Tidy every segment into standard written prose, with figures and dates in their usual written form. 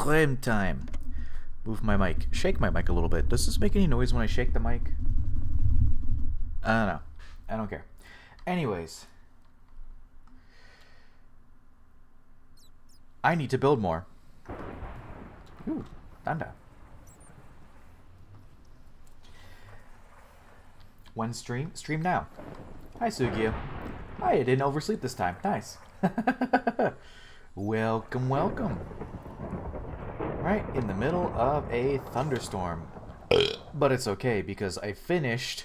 Claim time. Move my mic. Shake my mic a little bit. Does this make any noise when I shake the mic? I don't know. I don't care. Anyways. I need to build more. Ooh, thunder. When stream? Stream now. Hi, Sugio. Hi, I didn't oversleep this time. Nice. Welcome, welcome. Right in the middle of a thunderstorm. But it's okay because I finished...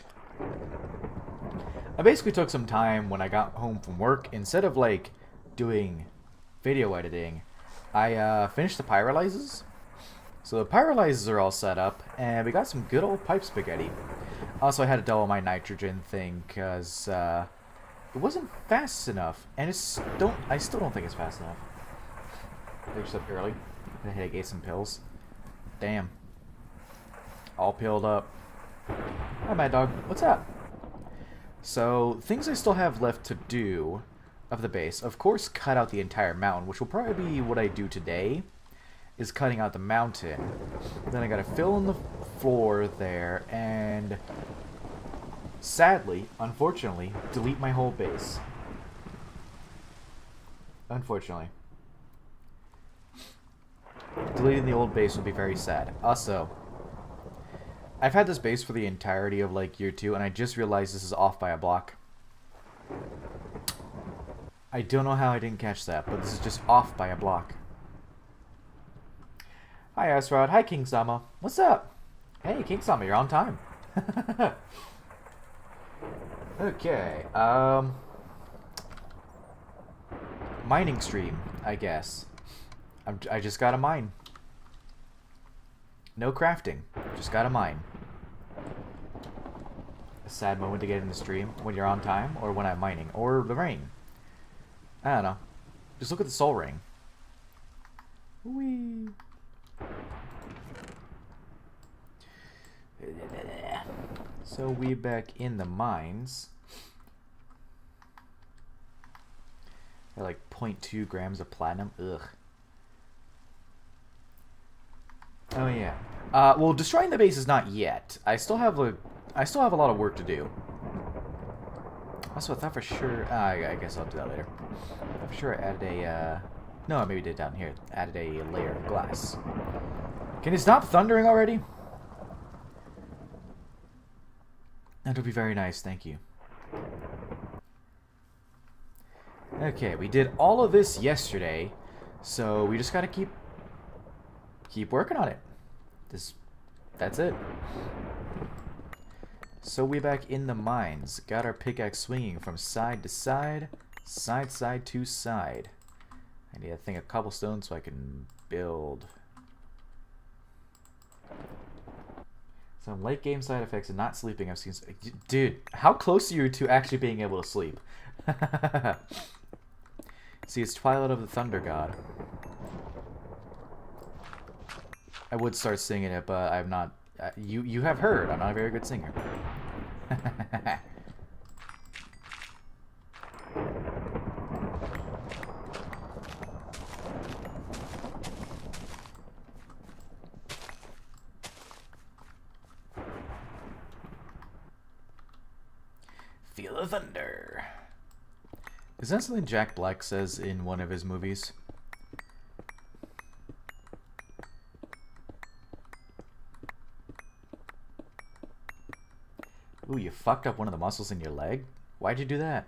I basically took some time when I got home from work. Instead of like doing video editing, I finished the pyrolyzers. So the pyrolyzers are all set up and we got some good old pipe spaghetti. Also, I had to double my nitrogen thing because it wasn't fast enough, and I still don't think it's fast enough. I finished up early. I had to get some pills. Damn. All pilled up. Hi, Mad Dog. What's up? So, things I still have left to do of the base. Of course, cut out the entire mountain, which will probably be what I do today, is cutting out the mountain. Then I gotta fill in the floor there, and sadly, unfortunately, delete my whole base. Unfortunately. Deleting the old base would be very sad. Also, I've had this base for the entirety of like year 2, and I just realized this is off by a block. I don't know how I didn't catch that, but this is just off by a block. Hi, Asrod. Hi, King Sama. What's up? Hey, King Sama, you're on time. Okay, mining stream, I guess. I just gotta mine. No crafting, just gotta mine. A sad moment to get in the stream when you're on time, or when I'm mining, or the rain. I don't know. Just look at the soul ring. Whee! So we back in the mines. They're like 0.2 grams of platinum. Ugh. Oh yeah. Well, destroying the base is not yet. I still have a lot of work to do. Also, I thought for sure. I guess I'll do that later. I thought for sure I added a. No, I maybe did down here. Added a layer of glass. Can you stop thundering already? That would be very nice, thank you. Okay, we did all of this yesterday, so we just gotta keep working on it. That's it. So we're back in the mines. Got our pickaxe swinging from side to side, side to side. I need, I think, a cobblestone so I can build. Some late game side effects and not sleeping I've seen. Dude, how close are you to actually being able to sleep? See, it's Twilight of the Thunder God. I would start singing it, but I'm not. You have heard I'm not a very good singer. Feel the thunder. Is that something Jack Black says in one of his movies? Ooh, you fucked up one of the muscles in your leg? Why'd you do that?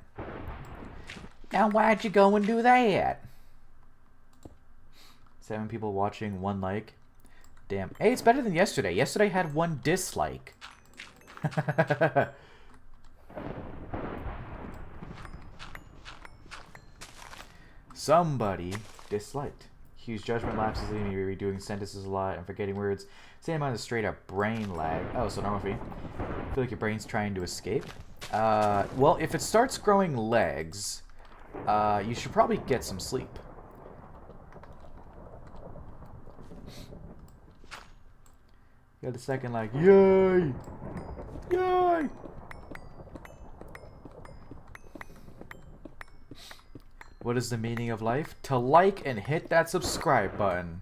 Now why'd you go and do that? 7 people watching, 1 like. Damn. Hey, it's better than yesterday. Yesterday had 1 dislike. Somebody disliked. Huge judgment lapses, leaving me redoing sentences a lot and forgetting words. Same amount of straight up brain lag. Oh, so normal for you. I feel like your brain's trying to escape. Well, if it starts growing legs, you should probably get some sleep. You got the second like, yay! Yay! What is the meaning of life? To like and hit that subscribe button.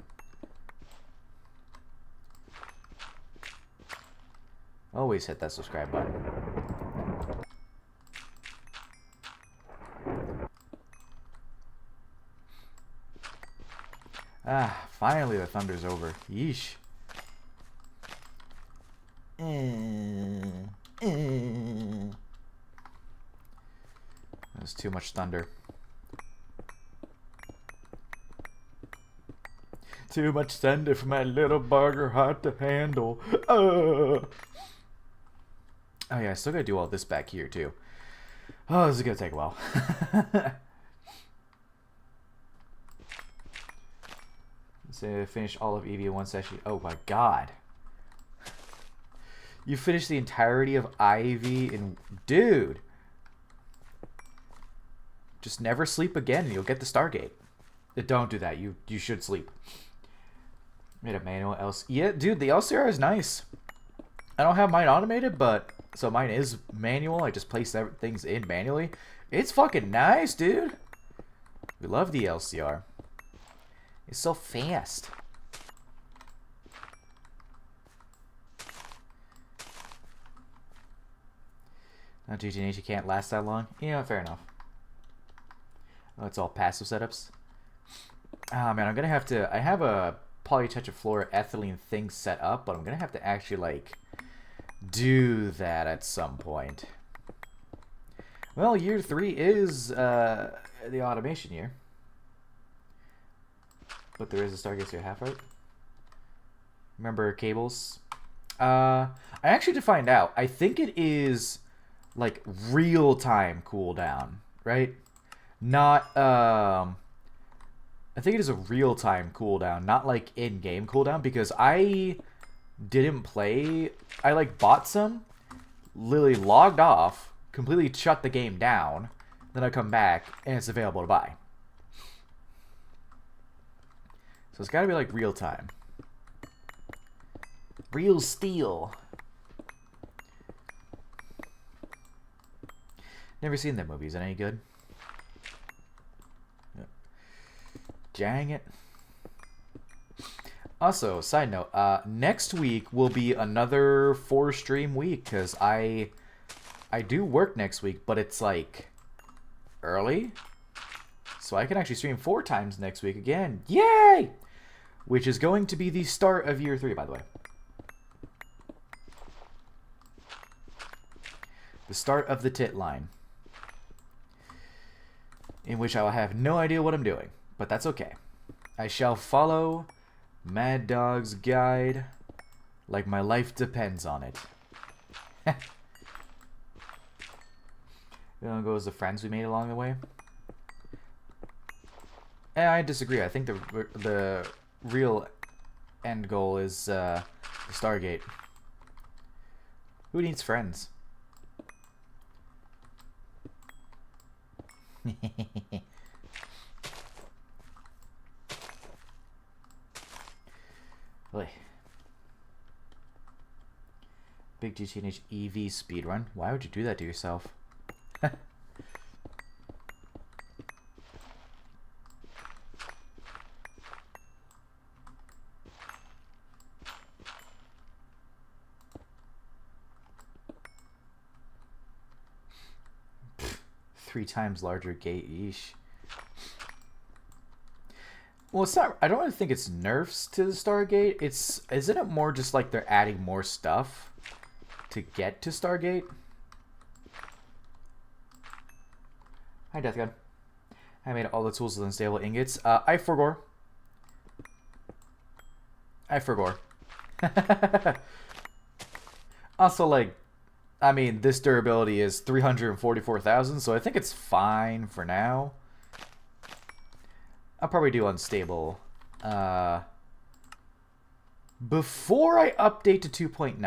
Always hit that subscribe button. Ah, finally the thunder's over. Yeesh. There's too much thunder. Too much thunder for my little burger heart to handle. Oh yeah, I still gotta do all this back here too. Oh, this is gonna take a while. So finish all of EV in one session. Oh my god. You finished the entirety of IV in... Dude! Just never sleep again and you'll get the Stargate. Don't do that. You should sleep. Made a manual LCR. Yeah, dude, the LCR is nice. I don't have mine automated, but... So mine is manual. I just place things in manually. It's fucking nice, dude. We love the LCR. It's so fast. Now GTNH can't last that long. Yeah, fair enough. Oh, it's all passive setups. Ah, man, I'm gonna have to... I have a polytetrafluoroethylene thing set up, but I'm gonna have to actually, like, do that at some point. Well, year 3 is the automation year. But there is a Stargate, so you half right. Remember cables? I actually to find out. I think it is like real-time cooldown, right? Not I think it is a real-time cooldown, not like in-game cooldown, because I didn't play. I like bought some, literally logged off, completely shut the game down, then I come back and it's available to buy. So it's got to be like real time. Real steel. Never seen that movie. Is it any good? Yeah. Dang it. Also, side note, next week will be another 4-stream week because I do work next week, but it's like early. So I can actually stream 4 times next week again. Yay! Which is going to be the start of year 3, by the way. The start of the tit line. In which I will have no idea what I'm doing. But that's okay. I shall follow Mad Dog's guide like my life depends on it. Then goes the friends we made along the way. I disagree. I think the real end goal is the Stargate. Who needs friends? Big GTNH EV speedrun. Why would you do that to yourself? 3 times larger gate. Yeesh. Well, it's not. I don't really think it's nerfs to the Stargate. Isn't it more just like they're adding more stuff to get to Stargate? Hi, Death Gun. I made all the tools with unstable ingots. I forgore. Also, like, I mean, this durability is 344,000, so I think it's fine for now. I'll probably do unstable before I update to 2.9.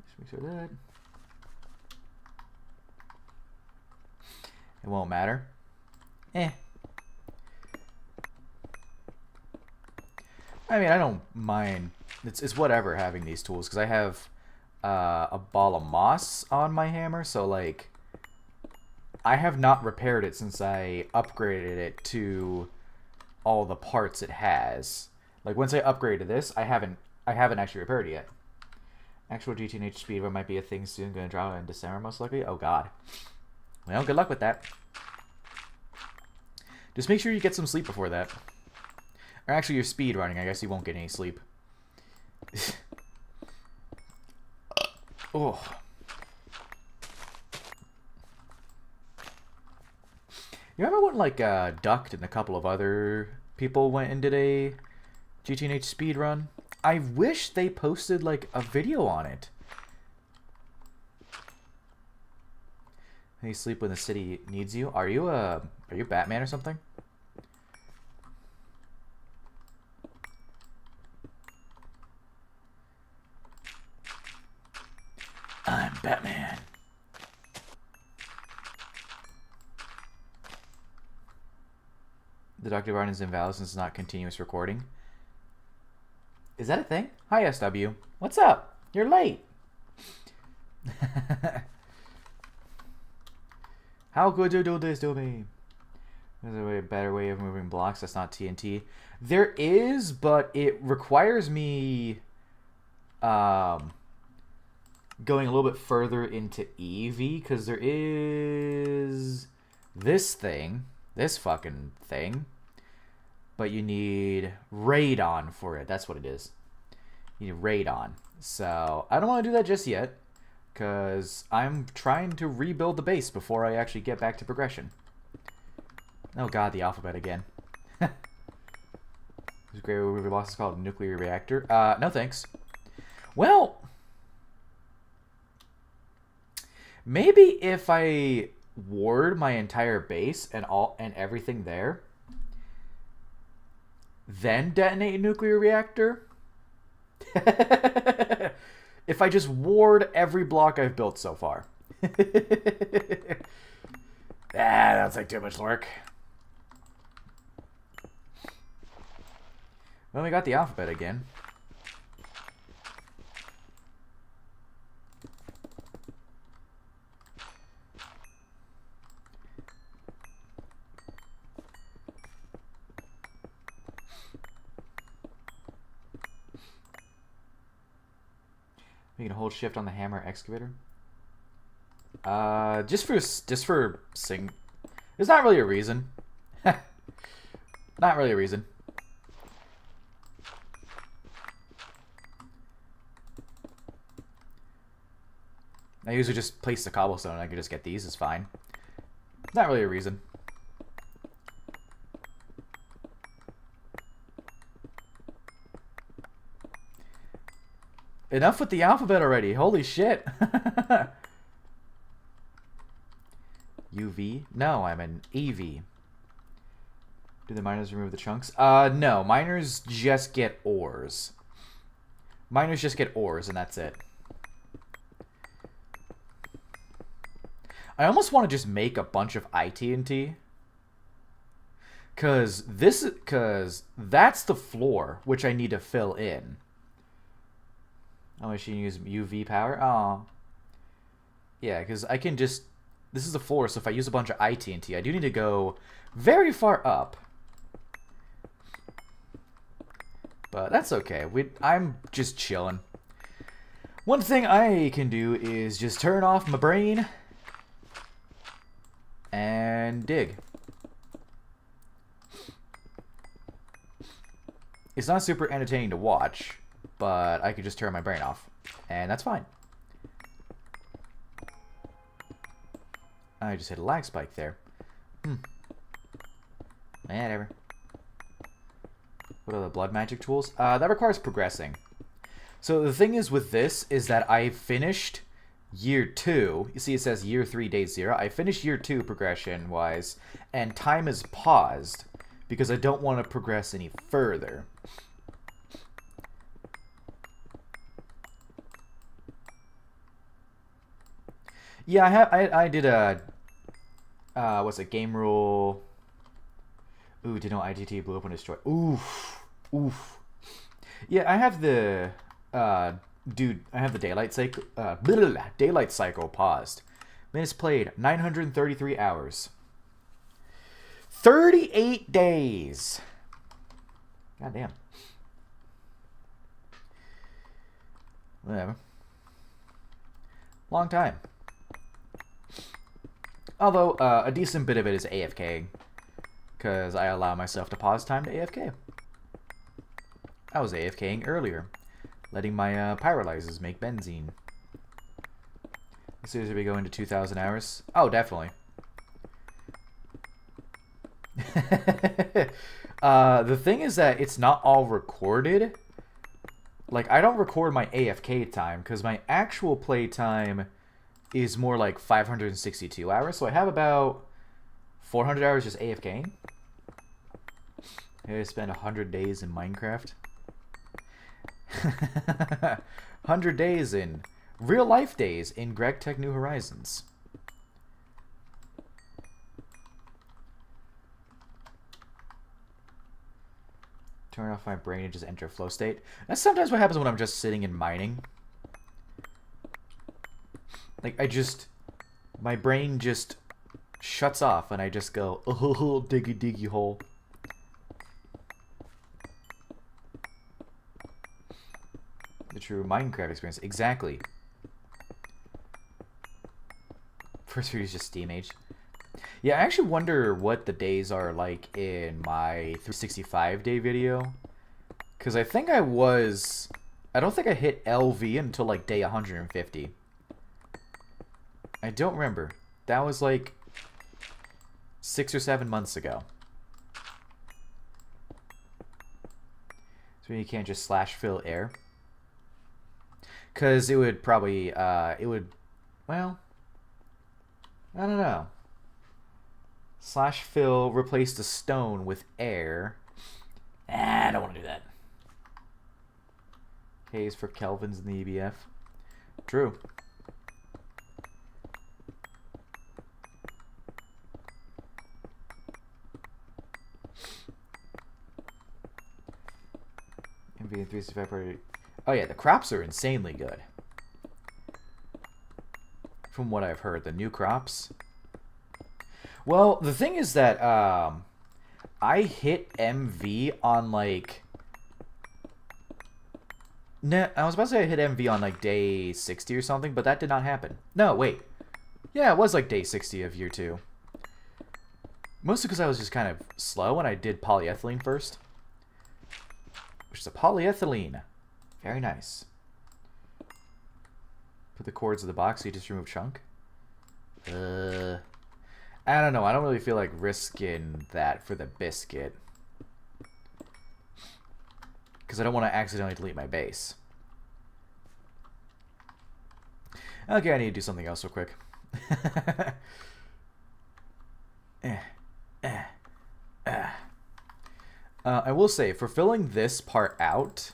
Just make sure that it won't matter. I mean, I don't mind. It's whatever having these tools, because I have a ball of moss on my hammer, so like I have not repaired it since I upgraded it to all the parts it has. Like once I upgraded this, I haven't actually repaired it yet. Actual GTNH speedrun might be a thing soon. Gonna drop it in December most likely. Oh god. Well, good luck with that. Just make sure you get some sleep before that. Or actually, you're speed running. I guess you won't get any sleep. Oh. You remember when, like, Ducked and a couple of other people went and did a GTNH speedrun? I wish they posted, like, a video on it. You sleep when the city needs you? Are you Batman or something? I'm Batman. The Dr. Barton is invalid since it's not continuous recording. Is that a thing? Hi, SW. What's up? You're late. How could you do this to me? There's a better way of moving blocks that's not TNT. There is, but it requires me going a little bit further into EV, because there is this thing, this fucking thing, but you need radon for it. That's what it is. You need radon. So I don't want to do that just yet, because I'm trying to rebuild the base before I actually get back to progression. Oh god, the alphabet again. This great movie boss is called Nuclear Reactor. No thanks. Well, maybe if I ward my entire base and everything there, then detonate a nuclear reactor. If I just ward every block I've built so far. That's like too much work. Well, we got the alphabet again. You can hold shift on the hammer excavator. Just for sing. There's not really a reason. Not really a reason. I usually just place the cobblestone and I can just get these. It's fine. Not really a reason. Enough with the alphabet already. Holy shit. UV? No, I'm an EV. Do the miners remove the chunks? No. Miners just get ores. Miners just get ores, and that's it. I almost want to just make a bunch of ITNT. Cause that's the floor, which I need to fill in. Oh, I should use UV power? Oh. Yeah, because I can just... This is the floor, so if I use a bunch of ITNT, I do need to go very far up. But that's okay. I'm just chilling. One thing I can do is just turn off my brain and dig. It's not super entertaining to watch, but I could just turn my brain off, and that's fine. I just hit a lag spike there. Whatever. What are the blood magic tools? That requires progressing. So the thing is with this is that I finished year 2. You see it says year 3, day 0. I finished year 2 progression-wise, and time is paused because I don't want to progress any further. Yeah, I did a what's it, game rule. Ooh, did no IGT blew up and destroyed. Oof. Yeah, I have the dude, I have the daylight cycle paused. Minutes played 933 hours. 38 days. God damn. Whatever. Long time. Although, a decent bit of it is AFK, because I allow myself to pause time to AFK. I was AFKing earlier, letting my pyrolyzers make benzene. As soon as we go into 2,000 hours. Oh, definitely. The thing is that it's not all recorded. Like, I don't record my AFK time, because my actual play time is more like 562 hours. So I have about 400 hours just AFKing. I spent 100 days in Minecraft. 100 days in real life days in Greg Tech New Horizons. Turn off my brain and just enter flow state. That's sometimes what happens when I'm just sitting and mining. Like, my brain just shuts off and I just go, oh, diggy diggy hole. The true Minecraft experience. Exactly. First video is just Steam Age. Yeah, I actually wonder what the days are like in my 365 day video. Because I think I don't think I hit LV until like day 150. I don't remember. That was like 6 or 7 months ago. So you can't just slash fill air. Because it would probably, well, I don't know. Slash fill, replace the stone with air. I don't want to do that. K's for Kelvins in the EBF. True. MV 365 party. Oh yeah, the crops are insanely good. From what I've heard, the new crops. Well, the thing is that I hit MV on like... I was about to say I hit MV on like day 60 or something, but that did not happen. No, wait. Yeah, it was like day 60 of year 2. Mostly because I was just kind of slow and I did polyethylene first. Which is a polyethylene. Very nice. Put the cords in the box so you just remove chunk. I don't know. I don't really feel like risking that for the biscuit. Because I don't want to accidentally delete my base. Okay, I need to do something else real quick. I will say, for filling this part out,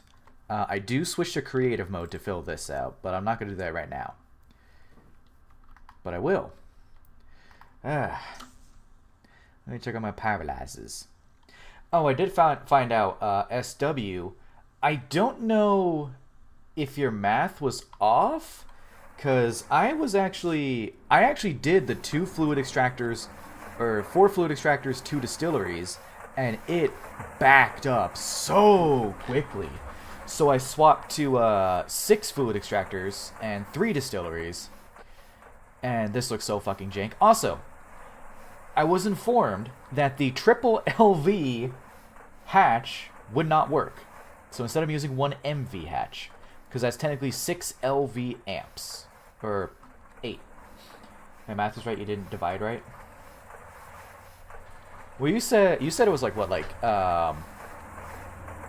I do switch to creative mode to fill this out, but I'm not going to do that right now. But I will. Let me check on my paralyzers. Oh, I did find out, SW, I don't know if your math was off, because I actually did the 2 fluid extractors, or 4 fluid extractors, 2 distilleries, and it backed up so quickly. So I swapped to 6 fluid extractors and 3 distilleries, and this looks so fucking jank. Also, I was informed that the triple LV hatch would not work. So instead I'm using 1 MV hatch, because that's technically 6 LV amps, or 8. My math is right, you didn't divide right? Well, you said it was like what, like,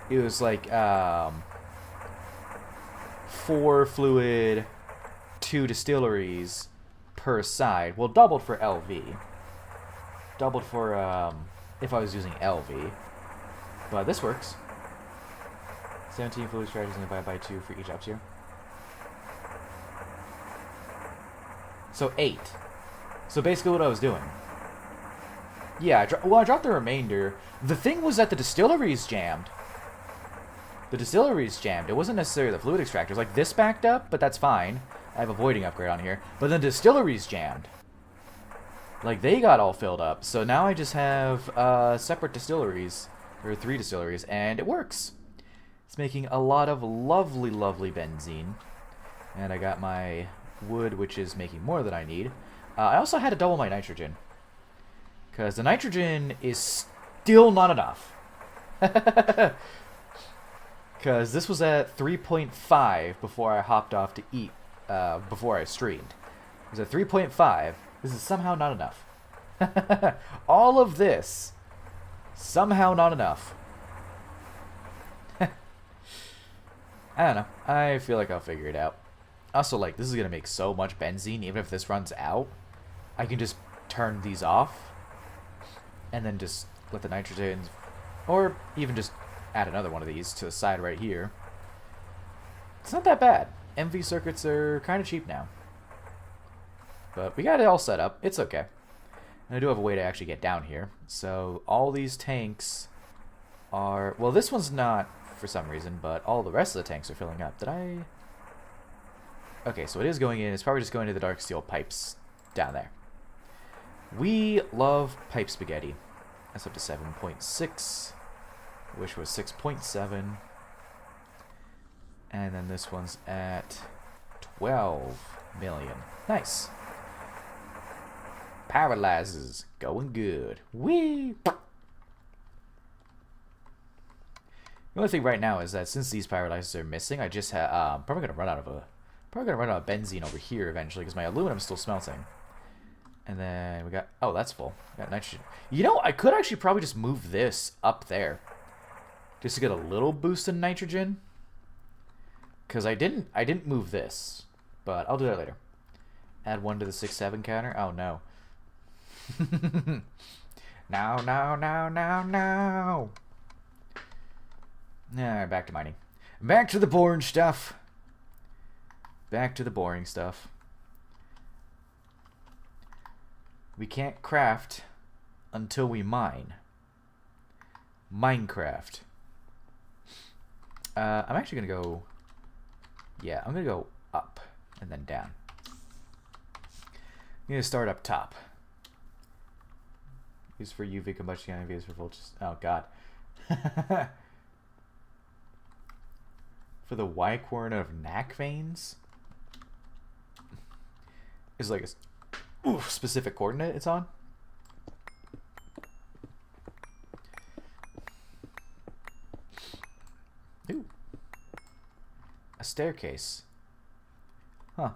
it was like, 4 fluid, 2 distilleries per side. Well, doubled for LV. Doubled for, if I was using LV. But this works. 17 fluid strategies and divided by 2 for each up tier. So 8. So basically what I was doing. Yeah, I dropped the remainder. The thing was that the distilleries jammed. The distilleries jammed. It wasn't necessarily the fluid extractors. Like, this backed up, but that's fine. I have a voiding upgrade on here. But then distilleries jammed. Like, they got all filled up. So now I just have separate distilleries. Or 3 distilleries. And it works. It's making a lot of lovely, lovely benzene. And I got my wood, which is making more than I need. I also had to double my nitrogen. Because the nitrogen is still not enough. Because this was at 3.5 before I hopped off to eat, before I streamed. It was at 3.5. This is somehow not enough. All of this, somehow not enough. I don't know. I feel like I'll figure it out. Also, like, this is going to make so much benzene, even if this runs out. I can just turn these off. And then just let the nitrogens... Or even just add another one of these to the side right here. It's not that bad. MV circuits are kind of cheap now. But we got it all set up. It's okay. And I do have a way to actually get down here. So all these tanks are... Well, this one's not for some reason, but all the rest of the tanks are filling up. Did I... Okay, so it is going in. It's probably just going to the dark steel pipes down there. We love pipe spaghetti. That's up to 7.6. Wish was 6.7. And then this one's at 12 million. Nice. Paralyzes. Going good. Whee! The only thing right now is that since these pyrolyzers are missing, I just have probably gonna run out of benzene over here eventually because my aluminum's still smelting. And then we got that's full. We got nitrogen. You know, I could actually probably just move this up there, just to get a little boost in nitrogen. Because I didn't move this, but I'll do that later. Add 1 to the 6-7 counter. Oh no. No. Alright, back to mining. Back to the boring stuff. Back to the boring stuff. We can't craft until we mine. Minecraft. I'm actually going to go... Yeah, I'm going to go up and then down. I'm going to start up top. Used for UV combustion, UVs for voltage. Oh, God. For the Y coordinate of NAC veins? Is like a specific coordinate it's on? Ooh. A staircase. Huh.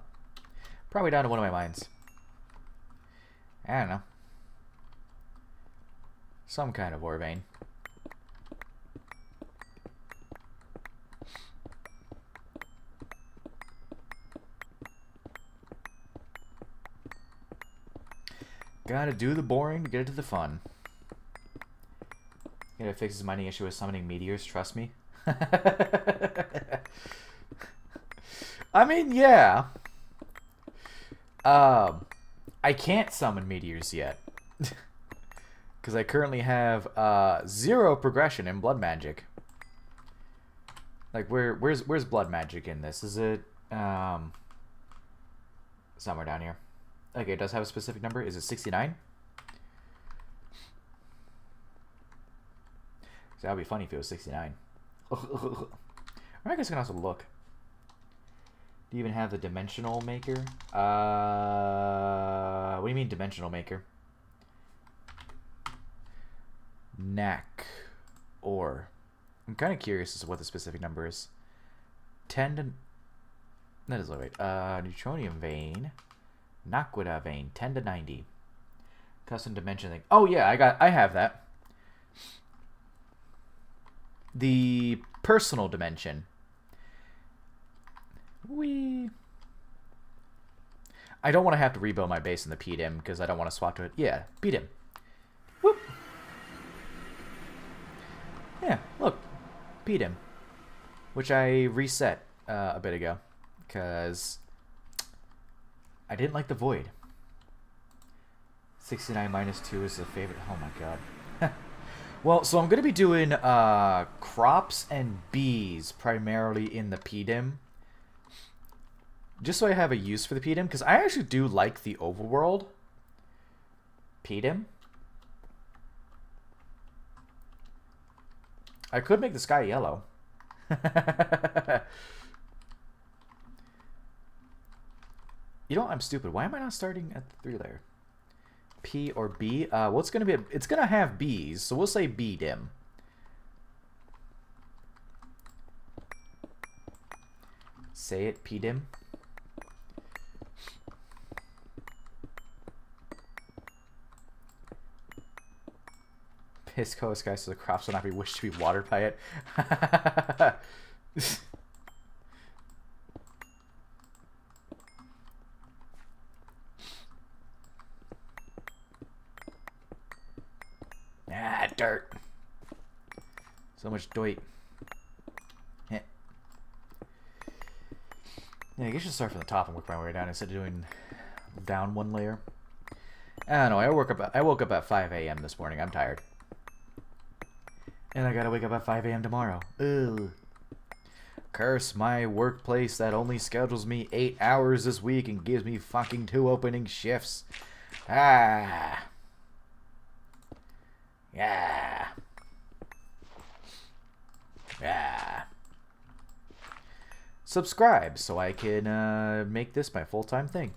Probably down to one of my mines. I don't know. Some kind of ore vein. Gotta do the boring to get to the fun. Gotta fix his mining issue with summoning meteors, trust me. I mean, yeah. I can't summon meteors yet. Because I currently have 0 progression in blood magic. Like, where's blood magic in this? Is it somewhere down here? Okay, it does have a specific number. Is it 69? So that would be funny if it was 69. Or I guess I can also look. Do you even have the dimensional maker? What do you mean dimensional maker? NAC. Or. I'm kind of curious as to what the specific number is. 10 to... That is right. Neutronium vein. Naquita vein, 10 to 90. Custom dimension thing. Oh yeah, I have that. The personal dimension. Whee. I don't want to have to rebuild my base in the PDIM because I don't want to swap to it. Yeah, PDIM. Whoop. Yeah, look. PDIM. Which I reset a bit ago because I didn't like the void. 69 minus 2 is the favorite. Oh my god. Well, so I'm going to be doing crops and bees primarily in the PDIM. Just so I have a use for the PDIM. Because I actually do like the overworld PDIM. I could make the sky yellow. You know, I'm stupid. Why am I not starting at the 3 layer? P or B? Well, it's gonna be. It's gonna have B's, so we'll say B dim. Say it, P dim. Pisco Sky so the crops will not be wished to be watered by it. Ah, dirt. So much dirt. Yeah, I guess I should start from the top and work my way down instead of doing down 1 layer. I don't know. I woke up at 5 a.m. this morning. I'm tired. And I gotta wake up at 5 a.m. tomorrow. Ugh. Curse my workplace that only schedules me 8 hours this week and gives me fucking 2 opening shifts. Ah. Yeah. Yeah. Subscribe so I can make this my full-time thing.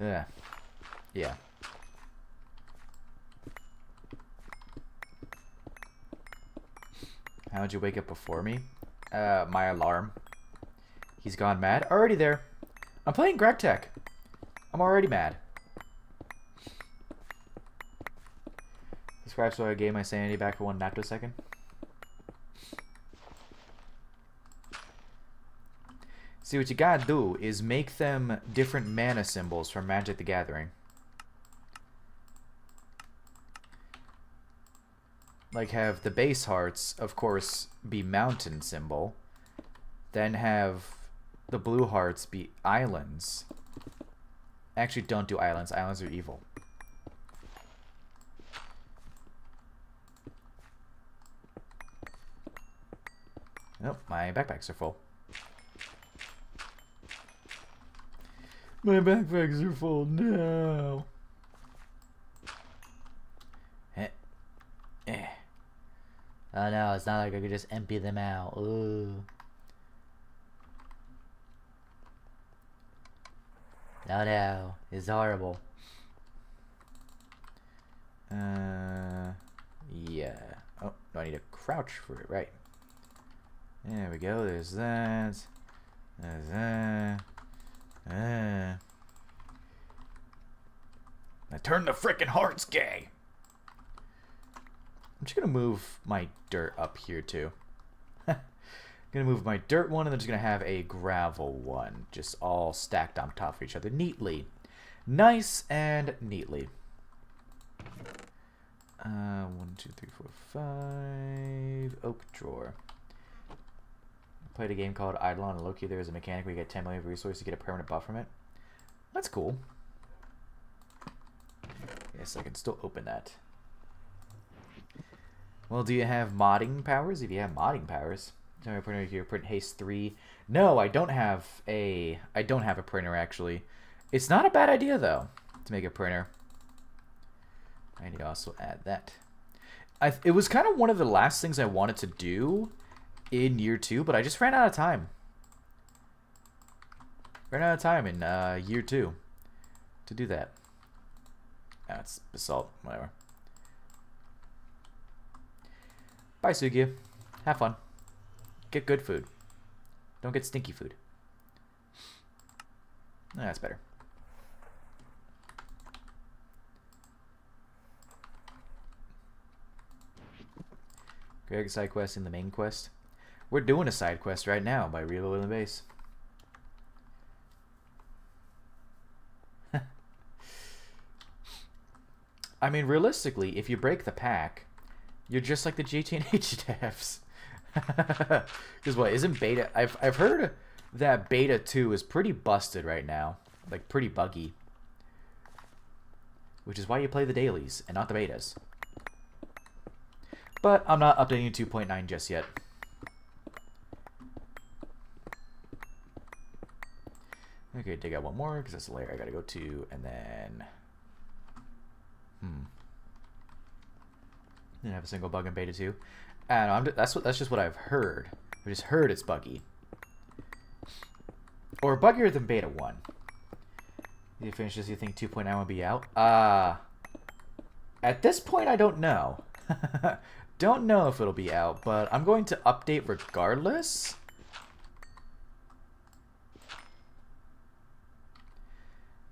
Yeah. Yeah. How'd you wake up before me? My alarm. He's gone mad. Already there. I'm playing Greg Tech. I'm already mad. Describe so I gained my sanity back for 1 nanosecond. See, what you gotta do is make them different mana symbols from Magic the Gathering. Like have the base hearts, of course, be mountain symbol. Then have the blue hearts be islands. Actually, don't do islands. Islands are evil. Nope, my backpacks are full. My backpacks are full now. Oh no, it's not like I could just empty them out. Ooh. No, it's horrible. Yeah. Oh, no, I need to crouch for it, right. There we go, there's that. There's that. Now turn the frickin' hearts gay! I'm just gonna move my dirt up here too. Gonna move my dirt one and then just gonna have a gravel one. Just all stacked on top of each other neatly. Nice and neatly. 1, 2, 3, 4, 5. Oak drawer. I played a game called Eidolon and Loki. There's a mechanic where you get 10 million resources to get a permanent buff from it. That's cool. Yes, I can still open that. Well, do you have modding powers? If you have modding powers, here, print haste 3. No, I don't have a printer actually. It's not a bad idea though to make a printer. I need to also add that. It was kind of one of the last things I wanted to do in year 2, but I just ran out of time. Ran out of time in year 2 to do that. That's basalt, whatever. Bye, Sugia. Have fun. Get good food. Don't get stinky food. That's better. Greg side quest in the main quest. We're doing a side quest right now by reloading the base. I mean, realistically, if you break the pack, you're just like the GTNH devs. Because what, isn't beta... I've heard that beta 2 is pretty busted right now. Like, pretty buggy. Which is why you play the dailies and not the betas. But I'm not updating 2.9 just yet. Okay, dig out one more, because that's the layer I gotta go to, and then... Didn't have a single bug in beta 2. I don't know, that's just what I've heard. I just heard it's buggy. Or buggier than beta 1. You finish this, you think 2.9 will be out? At this point, I don't know. Don't know if it'll be out, but I'm going to update regardless.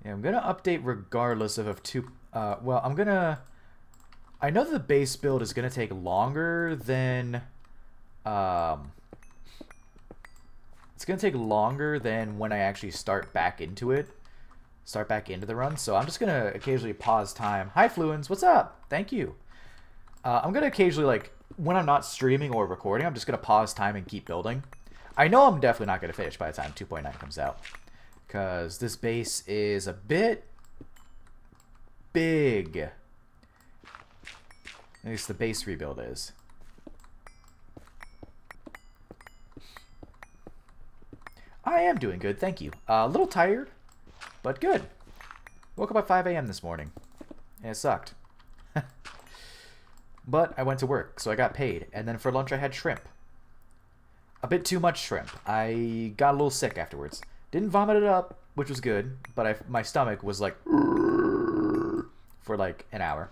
Yeah, I'm going to update regardless of well, I'm going to... I know that the base build is going to take longer than... it's going to take longer than when I actually start back into it. Start back into the run. So I'm just going to occasionally pause time. Hi, Fluens. What's up? Thank you. I'm going to occasionally, like, when I'm not streaming or recording, I'm just going to pause time and keep building. I know I'm definitely not going to finish by the time 2.9 comes out. Because this base is a bit big. At least the base rebuild is. I am doing good, thank you. A little tired, but good. Woke up at 5 a.m. this morning, and it sucked. But I went to work, so I got paid, and then for lunch I had shrimp. A bit too much shrimp. I got a little sick afterwards. Didn't vomit it up, which was good, but my stomach was like for like an hour.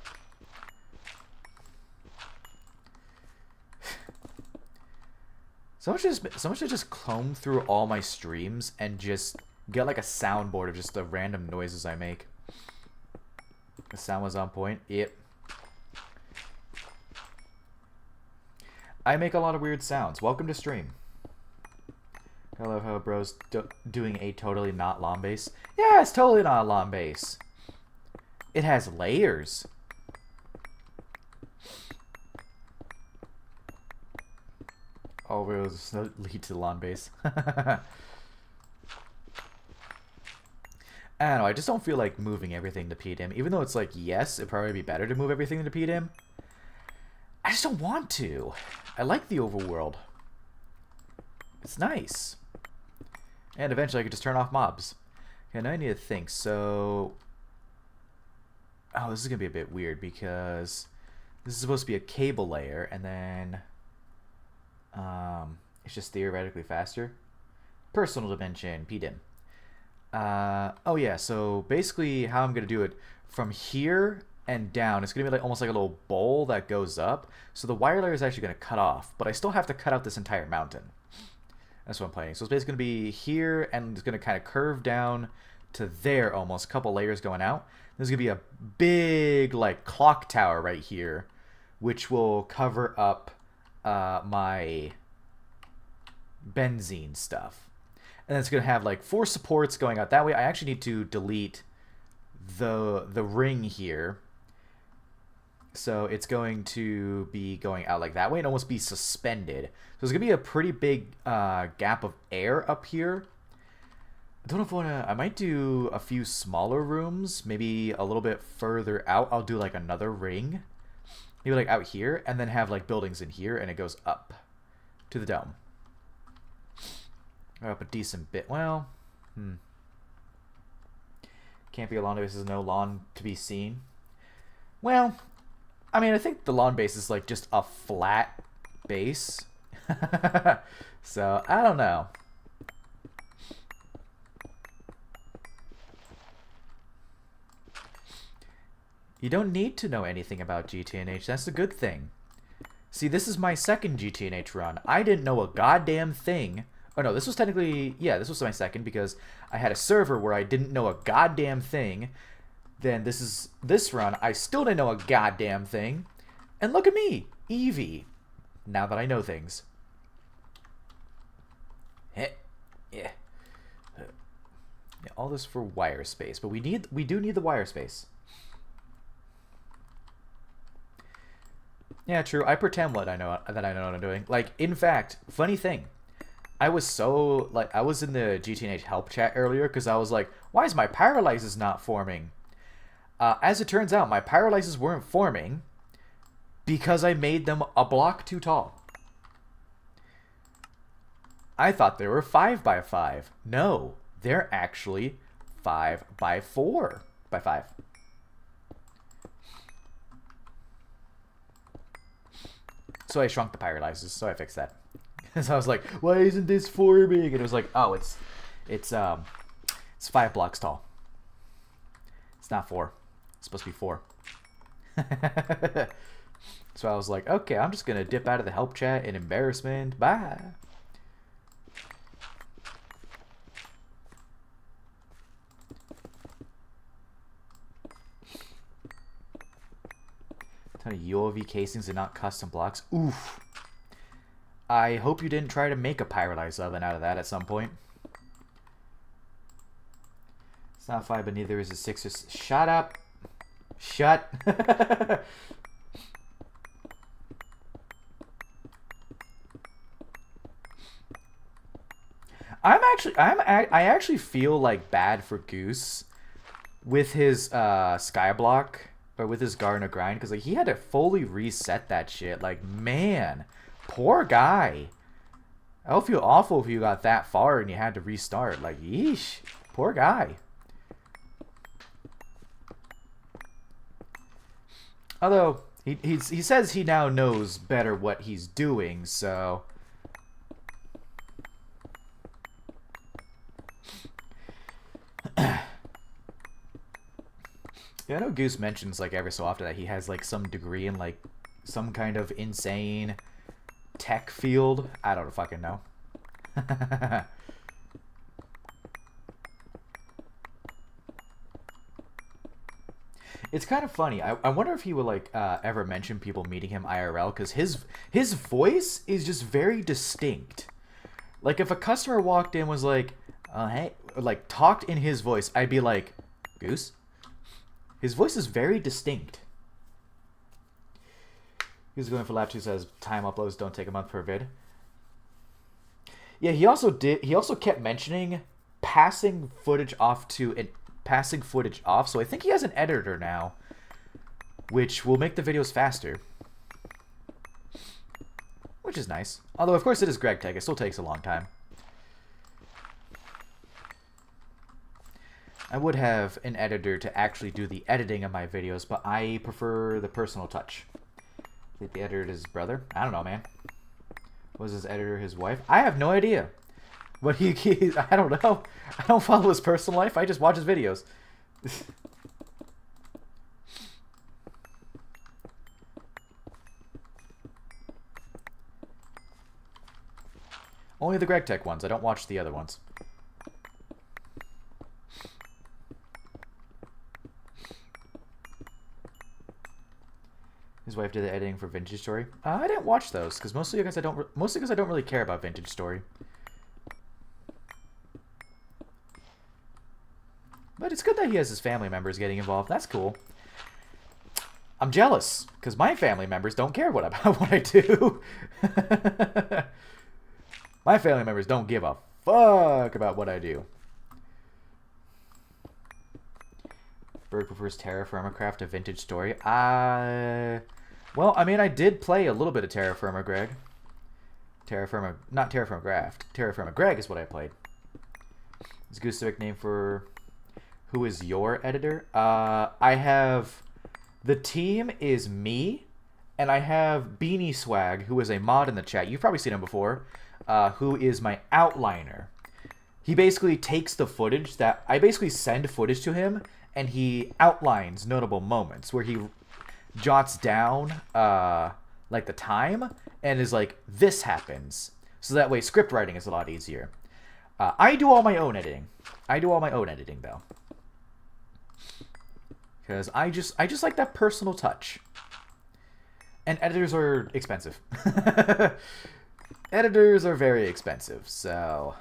Someone should just comb through all my streams and just get like a soundboard of just the random noises I make. The sound was on point. Yep. I make a lot of weird sounds. Welcome to stream. I love how bro's doing a totally not lawn base. Yeah, it's totally not a lawn base. It has layers. All roads lead to the lawn base. I don't know, I just don't feel like moving everything to PDM. Even though it's like, yes, it'd probably be better to move everything to PDM. I just don't want to. I like the overworld. It's nice. And eventually I could just turn off mobs. Okay, now I need to think. So... oh, this is going to be a bit weird because this is supposed to be a cable layer and then... it's just theoretically faster. Personal dimension, PDIM. Oh yeah, so basically how I'm going to do it from here and down, it's going to be like almost like a little bowl that goes up. So the wire layer is actually going to cut off, but I still have to cut out this entire mountain. That's what I'm planning. So it's basically going to be here and it's going to kind of curve down to there almost, a couple layers going out. There's going to be a big like clock tower right here, which will cover up my benzene stuff. And then it's going to have like 4 supports going out that way. I actually need to delete the ring here. So it's going to be going out like that way and almost be suspended. So there's going to be a pretty big gap of air up here. I don't know if I want to... I might do a few smaller rooms. Maybe a little bit further out. I'll do like another ring. Maybe like out here. And then have like buildings in here. And it goes up to the dome. Up a decent bit. Well, can't be a lawn base. There's no lawn to be seen. Well, I mean, I think the lawn base is like just a flat base. So, I don't know. You don't need to know anything about GTNH. That's a good thing. See, this is my second GTNH run. I didn't know a goddamn thing. Oh no, this was technically... yeah, this was my second because I had a server where I didn't know a goddamn thing. Then this run, I still didn't know a goddamn thing. And look at me, Eevee. Now that I know things. Yeah. Yeah, all this for wire space, but we do need the wire space. Yeah, true. I pretend that I know what I'm doing. Like, in fact, funny thing. I was in the GTNH help chat earlier because I was like, why is my paralyzes not forming? As it turns out, my paralyzes weren't forming because I made them a block too tall. I thought they were 5 by 5. No, they're actually 5 by 4 by 5. So I shrunk the paralyzes, so I fixed that. So I was like, why isn't this forming? And it was like, oh, it's 5 blocks tall. It's not 4. It's supposed to be 4. So I was like, okay, I'm just gonna dip out of the help chat in embarrassment. Bye. Ton of UOV casings and not custom blocks. Oof. I hope you didn't try to make a pyrolyzed oven out of that at some point. It's not 5, but neither is a 6 or... Shut up. Shut. I actually feel like bad for Goose with his Skyblock, or with his Garden of Grind, because like he had to fully reset that shit. Like, man, poor guy. I would feel awful if you got that far and you had to restart. Like, yeesh, poor guy. Although he says he now knows better what he's doing, so. Yeah, I know Goose mentions like every so often that he has like some degree in like some kind of insane tech field. I don't fucking know. It's kind of funny. I wonder if he would like ever mention people meeting him IRL, because his voice is just very distinct. Like if a customer walked in was like, hey, or, like talked in his voice, I'd be like, Goose? His voice is very distinct. He's going for lap 2, says time uploads don't take a month per vid. Yeah, he also kept mentioning passing footage off, so I think he has an editor now, which will make the videos faster. Which is nice. Although of course it is Greg Tech, it still takes a long time. I would have an editor to actually do the editing of my videos, but I prefer the personal touch. I think the editor is his brother? I don't know, man. Was his editor his wife? I have no idea. But I don't know. I don't follow his personal life. I just watch his videos. Only the Greg Tech ones. I don't watch the other ones. His wife did the editing for Vintage Story. I didn't watch those because mostly because I don't really care about Vintage Story. But it's good that he has his family members getting involved. That's cool. I'm jealous because my family members don't care about what I do. My family members don't give a fuck about what I do. Berg prefers Terra Firma Craft to Vintage Story. Well, I mean, I did play a little bit of Terra Firma, Greg. Not Terra Firma Craft. Terra Firma Greg is what I played. Is Goose the nickname for who is your editor? I have... The team is me, and I have Beanie Swag, who is a mod in the chat. You've probably seen him before, who is my outliner. He basically takes the footage that... I basically send footage to him, and he outlines notable moments where he jots down like the time and is like, this happens. So that way script writing is a lot easier. I do all my own editing. Though. Because I just like that personal touch. And editors are expensive. Editors are very expensive, so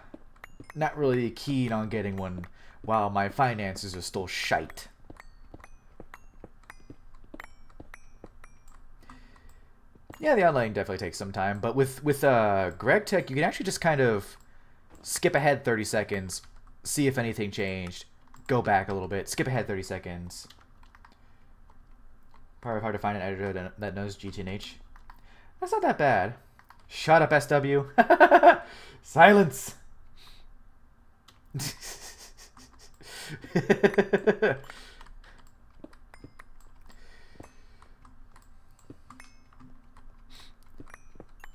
not really keen on getting one while my finances are still shite. Yeah, the outlining definitely takes some time, but with Greg Tech, you can actually just kind of skip ahead 30 seconds, see if anything changed, go back a little bit, skip ahead 30 seconds. Probably hard to find an editor that knows GTNH. That's not that bad. Shut up, SW. Silence.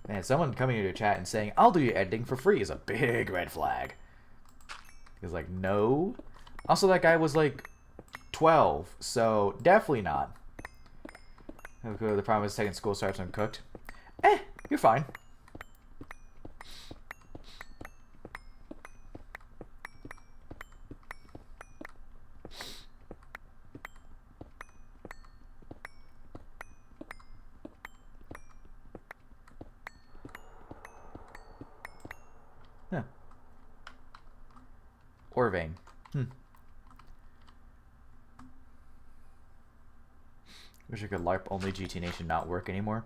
Man, someone coming into your chat and saying, I'll do your editing for free is a big red flag. He's like, no. Also, that guy was like 12, so definitely not. Okay, the problem is second school starts uncooked. You're fine. Huh. Ore vein. Wish I could LARP only GTNH and not work anymore.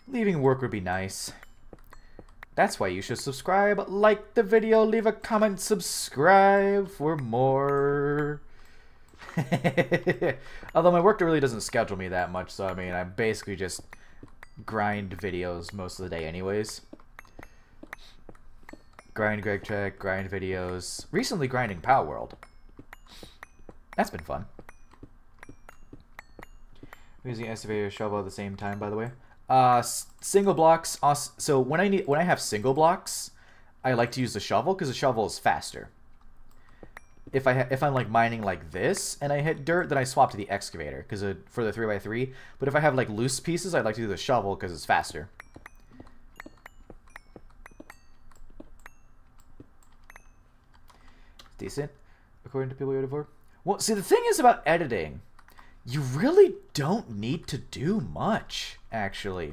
Leaving work would be nice. That's why you should subscribe, like the video, leave a comment, subscribe for more. Although my work really doesn't schedule me that much, so I mean, I basically just grind videos most of the day anyways. Grind Greg Check, grind videos. Recently grinding Power World. That's been fun. Using excavator shovel at the same time, by the way. Single blocks. So when I have single blocks, I like to use the shovel because the shovel is faster. If I'm like mining like this and I hit dirt, then I swap to the excavator because for the 3x3. But if I have like loose pieces, I like to do the shovel because it's faster. Decent, according to people you're for. Well, see, the thing is about editing. You really don't need to do much, actually.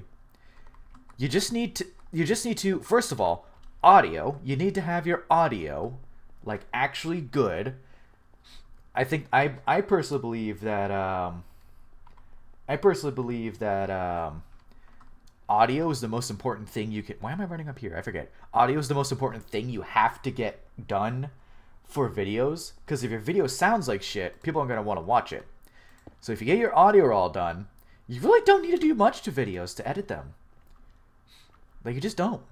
You just need to, first of all, audio. You need to have your audio, like, actually good. I think, I personally believe that, audio is the most important thing you can, why am I running up here? I forget. Audio is the most important thing you have to get done for videos, because if your video sounds like shit, people aren't going to want to watch it. So if you get your audio all done, you really don't need to do much to videos to edit them. Like, you just don't.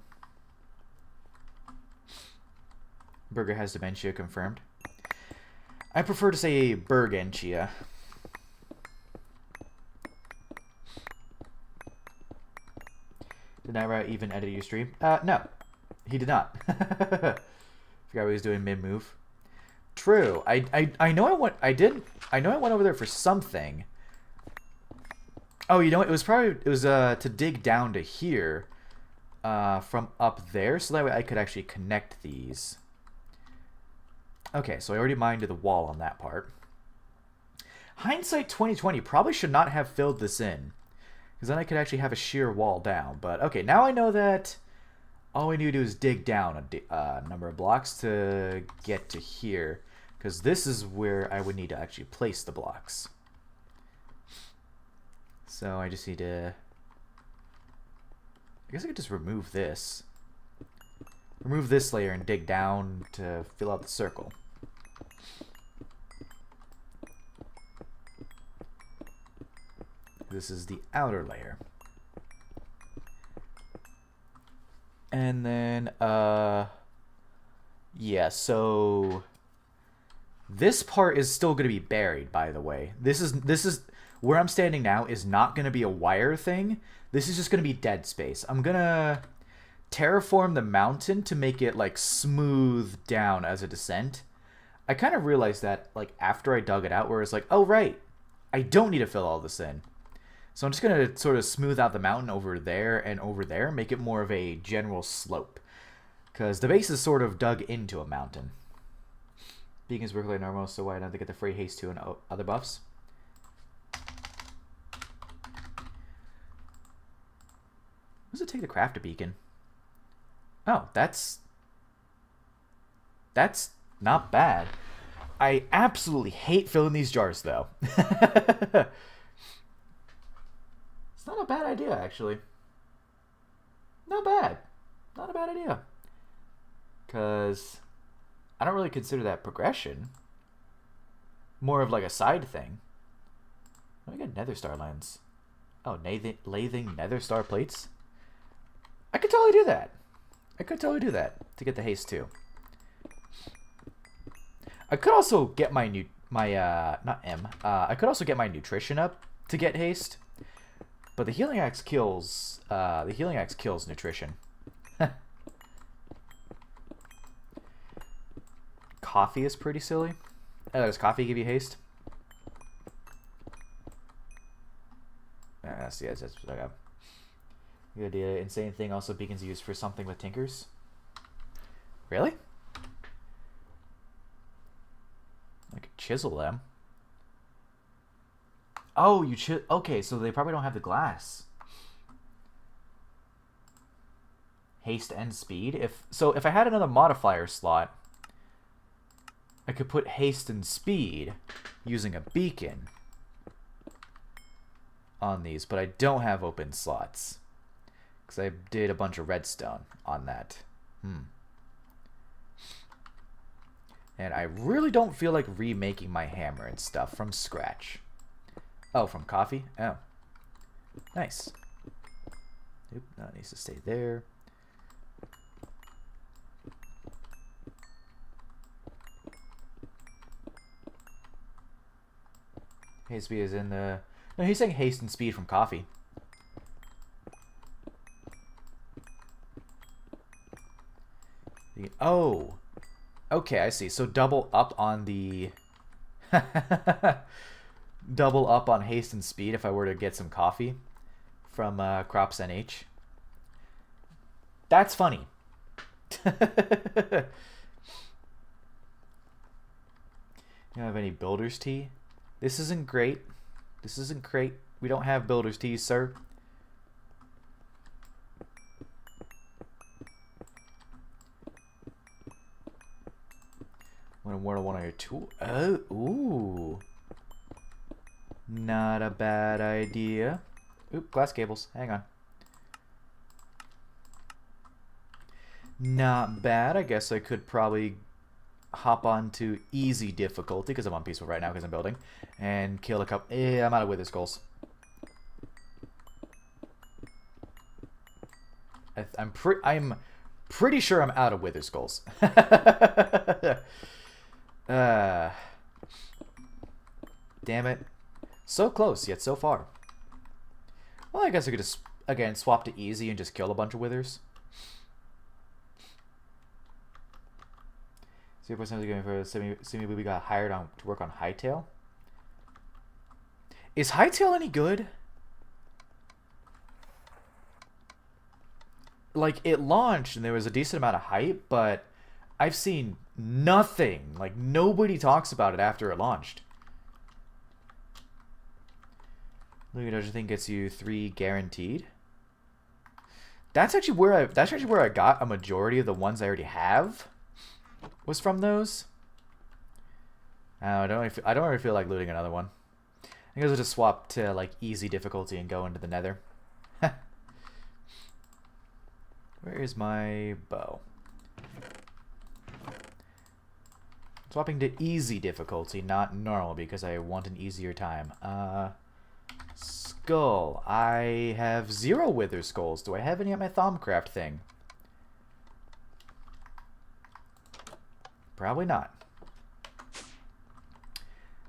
Burger has dementia confirmed. I prefer to say Bergentia. Did Nightrat even edit your stream? No. He did not. Forgot what he was doing mid-move. True. I know I went over there for something. Oh, you know what? It was to dig down to here from up there, so that way I could actually connect these. Okay, so I already mined to the wall on that part. Hindsight 2020 probably should not have filled this in, because then I could actually have a sheer wall down. But okay, now I know that all we need to do is dig down a number of blocks to get to here. Because this is where I would need to actually place the blocks. So I just need to... I guess I could just remove this. Remove this layer and dig down to fill out the circle. This is the outer layer. And then, yeah, so... This part is still going to be buried, by the way. This is where I'm standing now is not going to be a wire thing. This is just going to be dead space. I'm going to terraform the mountain to make it like smooth down as a descent. I kind of realized that like after I dug it out, where it's like, oh right, I don't need to fill all this in. So I'm just going to sort of smooth out the mountain over there and over there, make it more of a general slope. Because the base is sort of dug into a mountain. Beacon is working like normal, so why not to get the free haste 2 and other buffs? What does it take to craft a beacon? Oh, that's not bad. I absolutely hate filling these jars, though. It's not a bad idea, actually. Not bad. Not a bad idea. Because I don't really consider that progression. More of like a side thing. Oh, I got nether star lens. Oh, lathing nether star plates? I could totally do that. I could totally do that to get the haste too. I could also get I could also get my nutrition up to get haste. But the healing axe kills. The healing axe kills nutrition. Coffee is pretty silly. Does coffee give you haste? Yes, that's what I got. Good idea. Insane thing. Also, beacons used for something with tinkers. Really? I could chisel them. Oh, you okay, so they probably don't have the glass. Haste and speed. If I had another modifier slot, I could put haste and speed using a beacon on these, but I don't have open slots because I did a bunch of redstone on that. And I really don't feel like remaking my hammer and stuff from scratch. Oh, from coffee? Oh. Nice. Oop, that needs to stay there. Haste speed is in the... No, he's saying haste and speed from coffee. Oh. Okay, I see. So double up on the... double up on haste and speed if I were to get some coffee from GTNH. That's funny. You don't have any builder's tea? This isn't great. This isn't great. We don't have builder's tea, sir. One of your tools. Oh, ooh. Not a bad idea. Oop, glass cables. Hang on. Not bad. I guess I could probably hop on to easy difficulty because I'm on peaceful right now because I'm building and kill a couple. I'm out of wither skulls. I'm pretty sure I'm out of wither skulls. Damn it. So close, yet so far. Well, I guess I could just, again, swap to easy and just kill a bunch of withers. 0% is going for Simi Booby got hired on to work on Hightail. Is Hightail any good? Like, it launched and there was a decent amount of hype, but I've seen nothing. Like, nobody talks about it after it launched. Lucky Dojo thing gets you 3 guaranteed. That's actually where I got a majority of the ones I already have. Was from those. I don't really feel like looting another one. I guess I'll just swap to like easy difficulty and go into the Nether. Where is my bow? Swapping to easy difficulty, not normal, because I want an easier time. Skull. I have 0 wither skulls. Do I have any at my Thaumcraft thing? Probably not.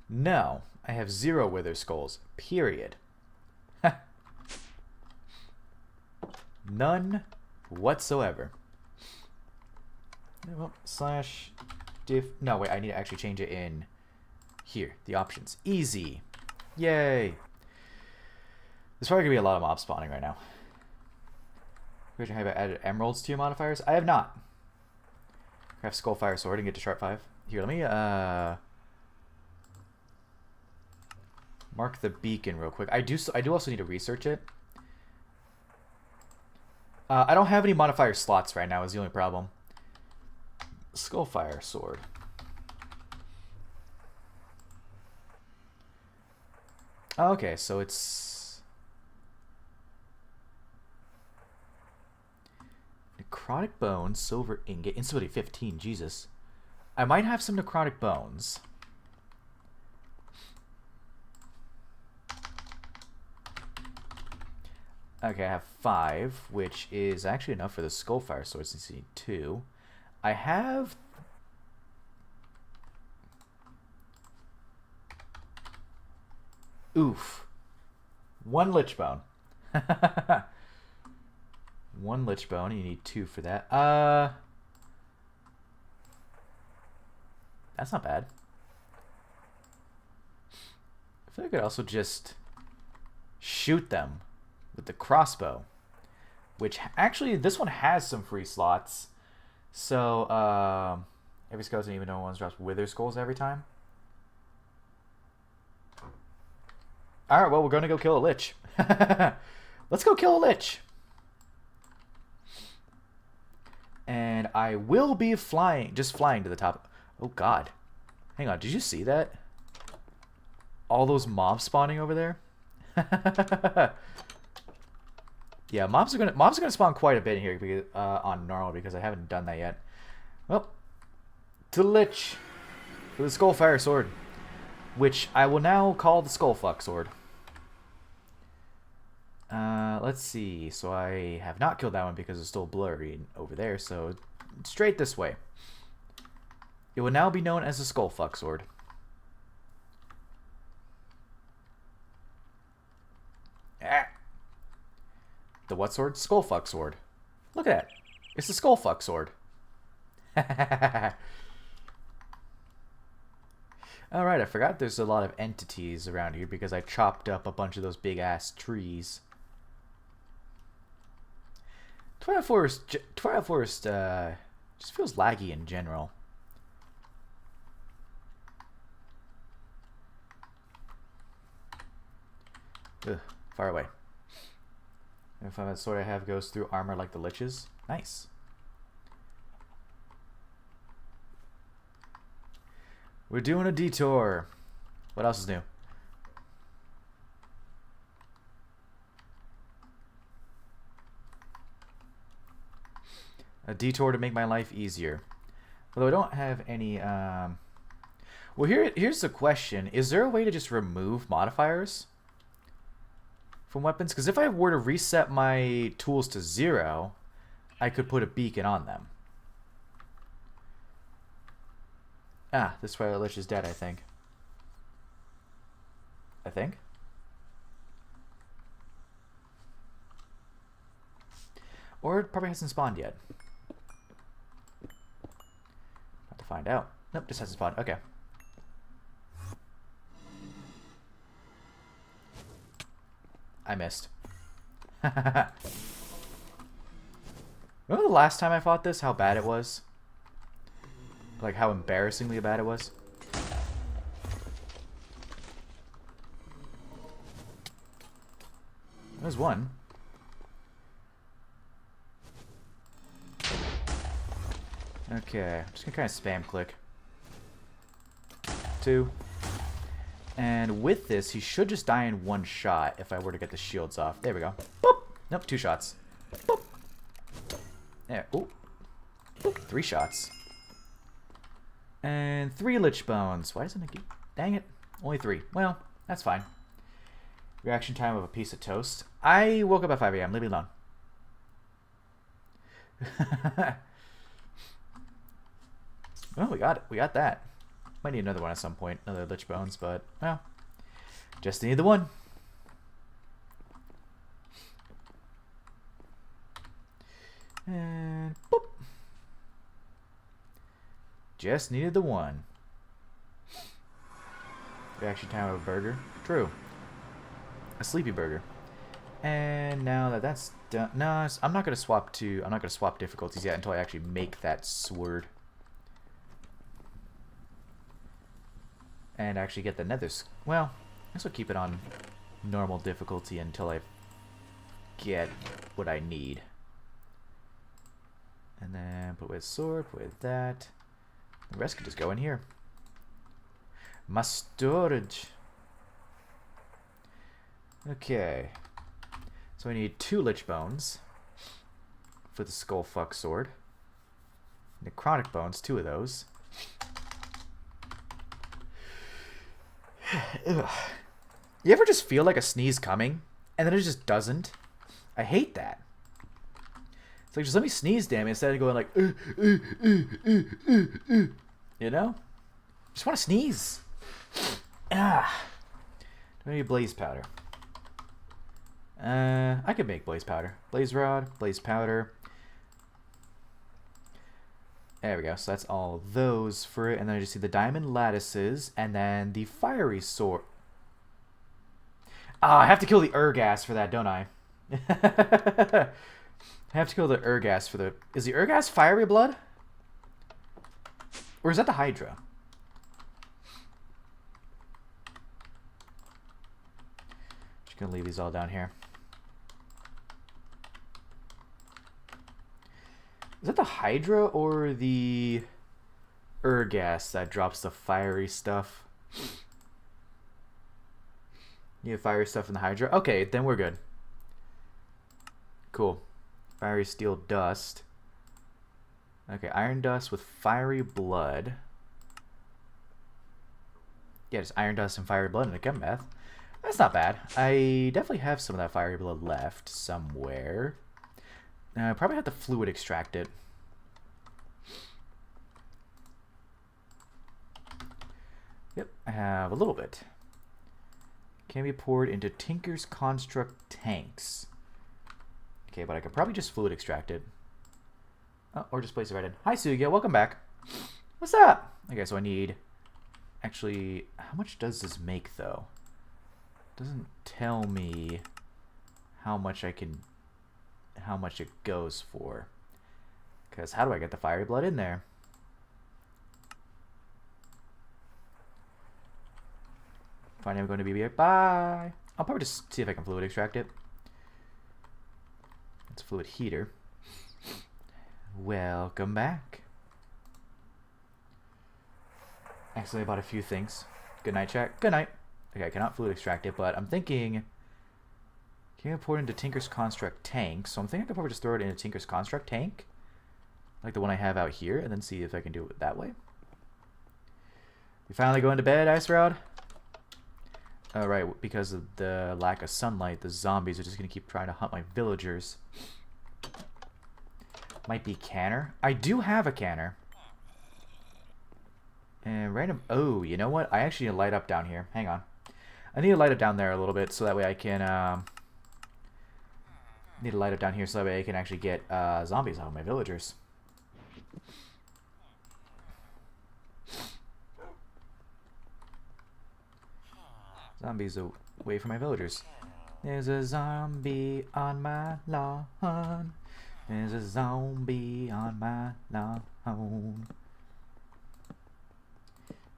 No, I have 0 wither skulls. Period. None whatsoever. Well, slash diff. No, wait, I need to actually change it in here. The options. Easy. Yay. There's probably going to be a lot of mob spawning right now. Have I added emeralds to your modifiers? I have not. Craft Skullfire Sword and get to Sharp 5. Here, let me mark the beacon real quick. I do also need to research it. I don't have any modifier slots right now is the only problem. Skullfire Sword. Okay, so it's necrotic bones, silver ingot, instability 15. Jesus, I might have some necrotic bones. Okay, I have 5, which is actually enough for the Skullfire Sword since you need 2. I have... Oof. 1 Lich Bone. One lich bone. You need 2 for that. That's not bad. I feel like I could also just shoot them with the crossbow. Which, actually, this one has some free slots. So, every skeleton, even though one drops wither skulls every time. Alright, well, we're going to go kill a lich. Let's go kill a lich. And I will be flying, just flying to the top. Oh, God. Hang on, did you see that? All those mobs spawning over there? Yeah, mobs are gonna spawn quite a bit in here because, on normal, because I haven't done that yet. Well, to the lich with the Skullfire sword, which I will now call the Skullfuck sword. Let's see. So I have not killed that one because it's still blurry over there. So straight this way. It will now be known as the Skullfuck sword. Ah. The what sword? Skullfuck sword. Look at that. It's the Skullfuck sword. Alright, I forgot there's a lot of entities around here because I chopped up a bunch of those big ass trees. Twilight Forest just feels laggy in general. Ugh, far away. If that sword I have goes through armor like the liches. Nice. We're doing a detour. What else is new? A detour to make my life easier. Although I don't have any... Well, here's the question. Is there a way to just remove modifiers from weapons? Because if I were to reset my tools to 0, I could put a beacon on them. Ah, this Twilight Lich is dead, I think. Or it probably hasn't spawned yet. Have to find out. Nope, just hasn't spawned. Okay. I missed. Remember the last time I fought this? How bad it was? Like how embarrassingly bad it was? There's one. Okay, I'm just gonna kind of spam click. 2. And with this, he should just die in 1 shot if I were to get the shields off. There we go. Boop! Nope, 2 shots. Boop! There. Ooh. Boop. 3 shots. And 3 lich bones. Why doesn't it keep... Dang it. Only 3. Well, that's fine. Reaction time of a piece of toast. I woke up at 5 a.m. Leave me alone. Oh, we got it. We got that. Might need another one at some point. Another lich bones, but, well. Just need the one. And boop. Just needed the one. Reaction time of a burger. True. A sleepy burger. And now that that's done, no, I'm not gonna swap difficulties yet until I actually make that sword. And actually get the nether. Well, I guess I'll keep it on normal difficulty until I get what I need. And then put with sword, put with that. The rest could just go in here. My storage. Okay. So I need 2 lich bones for the Skullfuck sword. Necrotic bones, 2 of those. You ever just feel like a sneeze coming and then it just doesn't? I hate that. It's like, just let me sneeze, damn it, instead of going like, you know? Just want to sneeze. Ah. Don't need blaze powder. I could make blaze powder. Blaze rod, blaze powder. There we go. So that's all those for it. And then I just see the diamond lattices and then the fiery sword. Ah, I have to kill the Urgas for that, don't I? I have to kill the Urgas for the... Is the Urgas fiery blood? Or is that the Hydra? Just gonna leave these all down here. Is that the Hydra or the Urgas that drops the fiery stuff? You have fiery stuff in the Hydra? Okay, then we're good. Cool. Fiery steel dust. Okay, iron dust with fiery blood. Yeah, just iron dust and fiery blood in a chem bath. That's not bad. I definitely have some of that fiery blood left somewhere. I probably have to fluid extract it. Yep, I have a little bit. Can be poured into Tinker's Construct tanks. Okay, but I could probably just fluid extract it. Oh, or just place it right in. Hi, Sugia. Welcome back. What's up? Okay, so I need... Actually, how much does this make, though? It doesn't tell me how much I can... How much it goes for. Because how do I get the fiery blood in there? Fine, I'm going to be right. Bye. I'll probably just see if I can fluid extract it. It's a fluid heater. Welcome back. Actually, I bought a few things. Good night, chat. Good night. Okay, I cannot fluid extract it, but I'm thinking... Can I pour it into Tinker's Construct tank? So I'm thinking I could probably just throw it into Tinker's Construct tank. Like the one I have out here, and then see if I can do it that way. You finally going to bed, Ice Rod? Oh, right, because of the lack of sunlight, the zombies are just going to keep trying to hunt my villagers. Might be canner. I do have a canner. And random... Oh, you know what? I actually need to light up down here. Hang on. I need to light up down there a little bit so that way I can... Need to light up down here so that way I can actually get zombies out of my villagers. Zombies away from my villagers. There's a zombie on my lawn. There's a zombie on my lawn.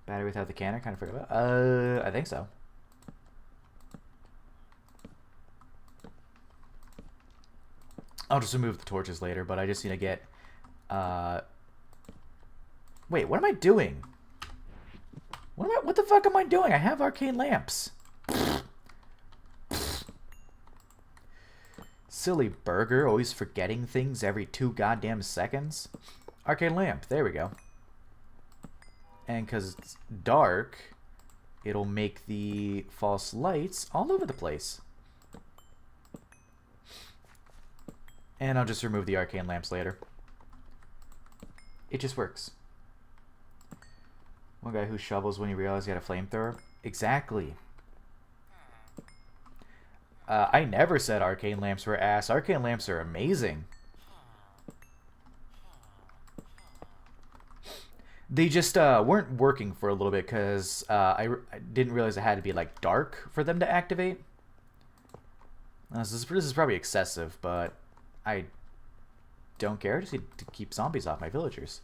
Battery without the cannon? Kind of forgot about. I think so. I'll just remove the torches later, but I just need to get... Wait, what am I doing? What the fuck am I doing? I have arcane lamps. Silly burger, always forgetting things every 2 goddamn seconds. Arcane lamp, there we go. And because it's dark, it'll make the false lights all over the place. And I'll just remove the arcane lamps later. It just works. One guy who shovels when he realizes he had a flamethrower. Exactly. I never said arcane lamps were ass. Arcane lamps are amazing. They just weren't working for a little bit because I didn't realize it had to be like dark for them to activate. This is probably excessive, but I don't care. I just need to keep zombies off my villagers.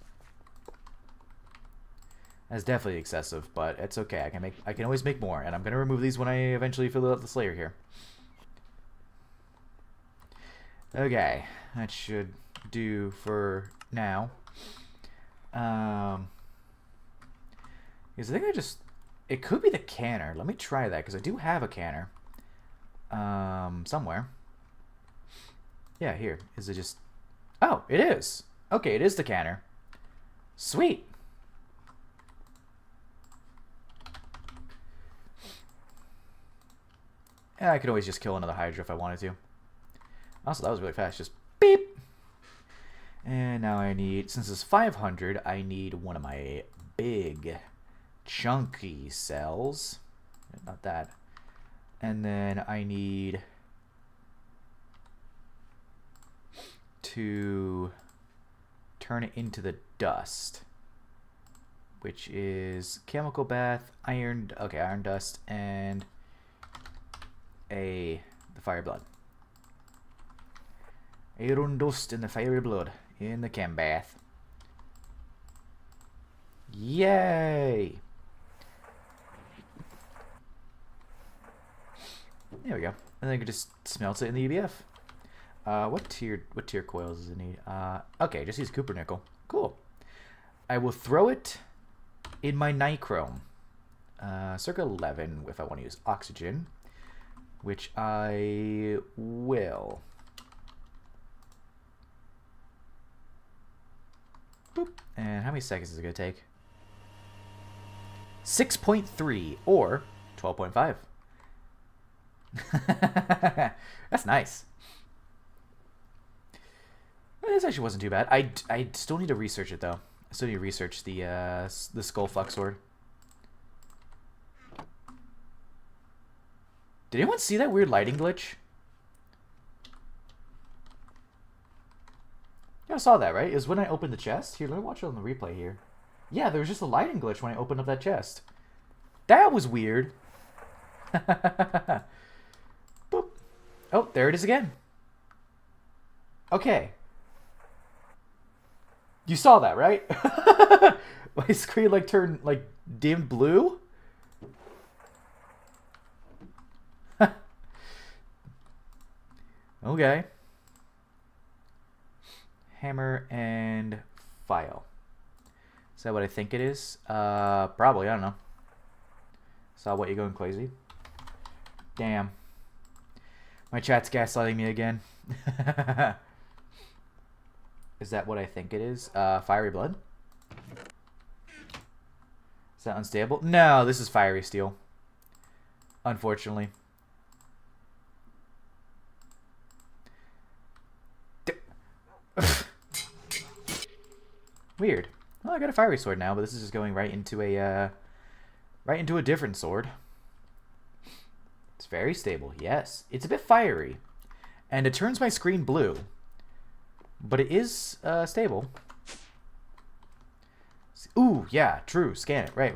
That's definitely excessive, but it's okay. I can always make more, and I'm gonna remove these when I eventually fill out the Slayer here. Okay, that should do for now. Because I think it could be the canner. Let me try that because I do have a canner. Somewhere. Yeah, here. Is it just... Oh, it is. Okay, it is the canner. Sweet. And I could always just kill another Hydra if I wanted to. Also, that was really fast. Just beep. And now I need, since it's 500, I need one of my big, chunky cells. Not that. And then I need to turn it into the dust, which is chemical bath, iron dust, and the fire blood. Iron dust and the fiery blood in the chem bath. Yay! There we go. And then you can just smelt it in the EBF. What tier coils does it need? Okay, just use Cooper nickel. Cool. I will throw it in my nichrome. Circa 11 if I want to use oxygen, which I will. Boop. And how many seconds is it going to take? 6.3 or 12.5. That's nice. This actually wasn't too bad. I still need to research it though. I still need to research the Skullfuck sword. Did anyone see that weird lighting glitch? Yeah, I saw that, right? It was when I opened the chest. Here, let me watch it on the replay here. Yeah, there was just a lighting glitch when I opened up that chest. That was weird. Boop. Oh, there it is again. Okay. You saw that, right? My screen like turned like dim blue. Okay. Hammer and file. Is that what I think it is? Probably. I don't know. Saw what, you going crazy? Damn. My chat's gaslighting me again. Is that what I think it is? Fiery blood? Is that unstable? No, this is fiery steel. Unfortunately. Weird. Well, I got a fiery sword now, but this is just going right into a different sword. It's very stable. Yes, it's a bit fiery, and it turns my screen blue. But it is stable. Ooh, yeah, true. Scan it. Right.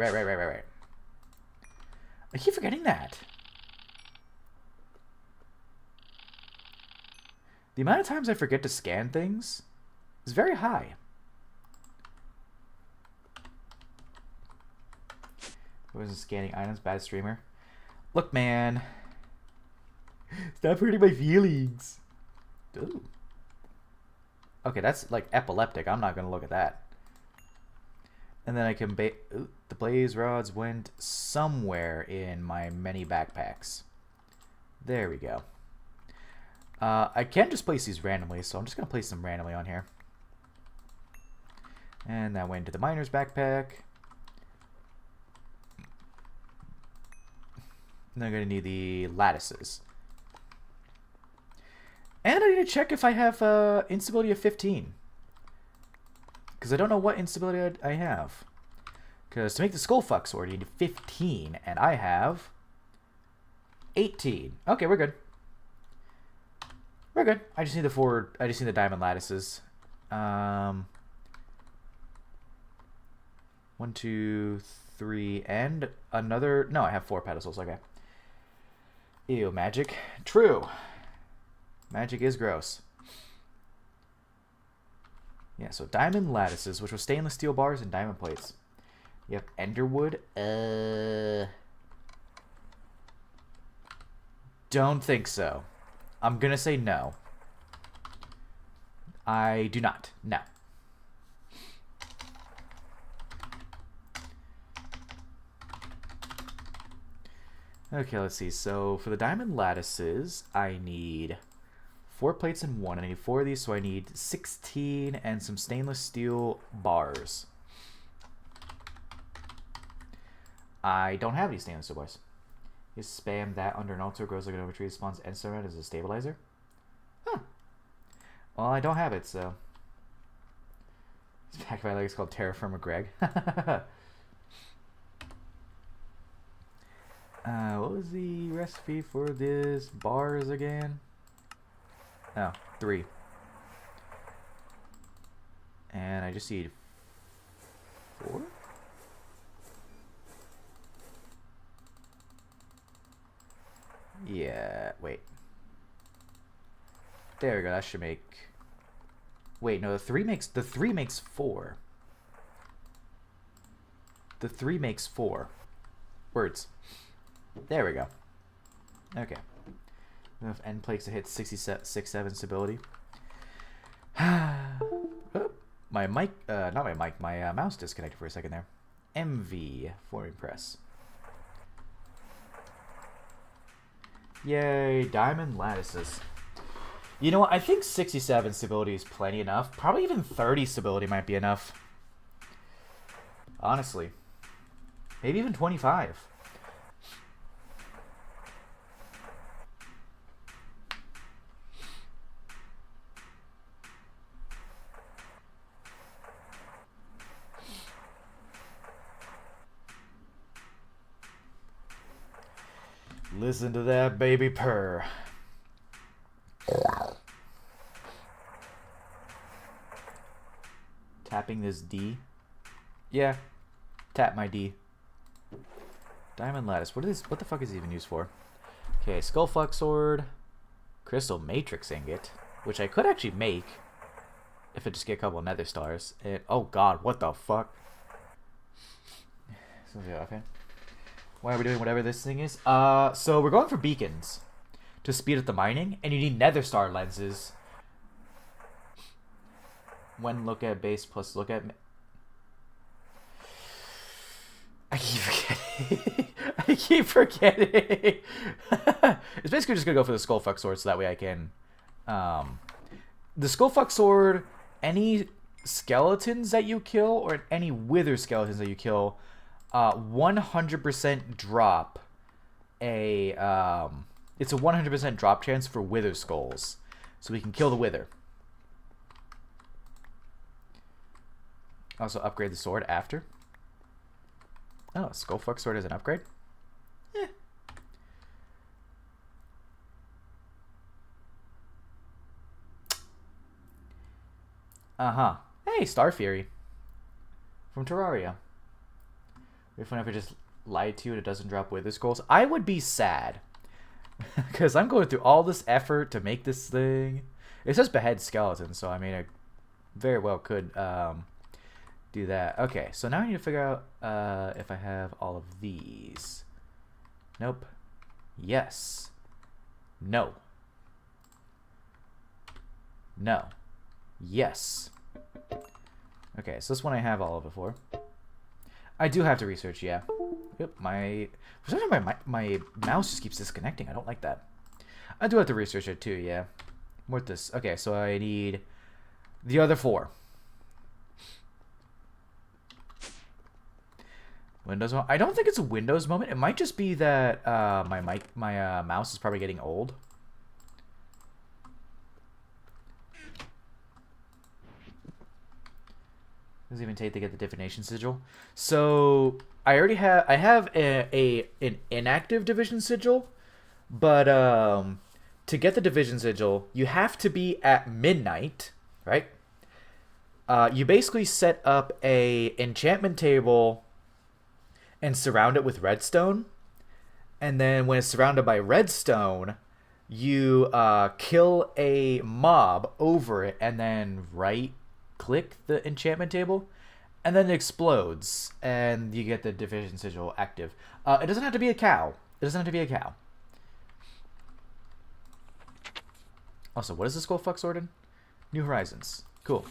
I keep forgetting that. The amount of times I forget to scan things is very high. I wasn't scanning items. Bad streamer. Look, man. Stop hurting my feelings. Ooh. Okay, that's like epileptic. I'm not going to look at that. And then I can the blaze rods went somewhere in my many backpacks. There we go. I can just place these randomly, so I'm just going to place them randomly on here. And that went into the miner's backpack. And I'm going to need the lattices. And I need to check if I have instability of 15. Because I don't know what instability I have. Because to make the Skullfuck sword, you need 15. And I have 18. Okay, we're good. We're good. I just need the diamond lattices. 1, 2, 3, and another. No, I have 4 pedestals. Okay. Ew, magic. True. Magic is gross. Yeah, so diamond lattices, which were stainless steel bars and diamond plates. You have enderwood. Don't think so. I'm gonna say no. I do not. No. Okay, let's see. So for the diamond lattices, I need 4 plates and 1. I need 4 of these, so I need 16 and some stainless steel bars. I don't have any stainless steel bars. You spam that under an altar, grows like an oak tree, spawns end stone as a stabilizer. Huh. Well, I don't have it, so. This pack of my leg is called Terraformer Greg. What was the recipe for this bars again? Oh, 3. And I just need 4? Yeah, wait. There we go, that should make... Wait, no, the 3 makes 4. The 3 makes 4. Words. There we go. Okay. Enough end plates to hit 67 stability. Oh, my mic, not my mic, my mouse disconnected for a second there. MV, forming press. Yay, diamond lattices. You know what, I think 67 stability is plenty enough. Probably even 30 stability might be enough. Honestly. Maybe even 25. Listen to that baby purr. Tapping this D. Yeah. Tap my D. Diamond lattice. What is? What the fuck is it even used for? Okay, skullfuck sword. Crystal matrix ingot. Which I could actually make. If I just get a couple of nether stars. And, oh god, what the fuck? Okay. Why are we doing whatever this thing is? So we're going for beacons to speed up the mining, and you need nether star lenses. When look at base plus look at... I keep forgetting. I keep forgetting. It's basically just gonna go for the skullfuck sword, so that way I can... the skullfuck sword, any skeletons that you kill, or any wither skeletons that you kill... 100% drop a, it's a 100% drop chance for wither skulls. So we can kill the wither. Also upgrade the sword after. Oh, skullfuck sword is an upgrade? Eh. Uh-huh. Hey, Star Fury. From Terraria. If whenever I just lied to you and it doesn't drop wither skulls, I would be sad. Because I'm going through all this effort to make this thing. It says behead skeleton, so I mean, I very well could do that. Okay, so now I need to figure out if I have all of these. Nope. Yes. No. No. Yes. Okay, so this one I have all of it for. I do have to research, yeah. Yep, for some reason my mouse just keeps disconnecting. I don't like that. I do have to research it too, yeah. What this? Okay, so I need the other 4. Windows moment. I don't think it's a Windows moment. It might just be that my mouse is probably getting old. Doesn't even take to get the divination sigil. So I already have an inactive division sigil, but to get the division sigil, you have to be at midnight, right? You basically set up a enchantment table and surround it with redstone, and then when it's surrounded by redstone, you kill a mob over it, and then right-click the enchantment table, and then it explodes, and you get the division sigil active. It doesn't have to be a cow. It doesn't have to be a cow. Also, what is the skullfuck sword in? New Horizons. Cool.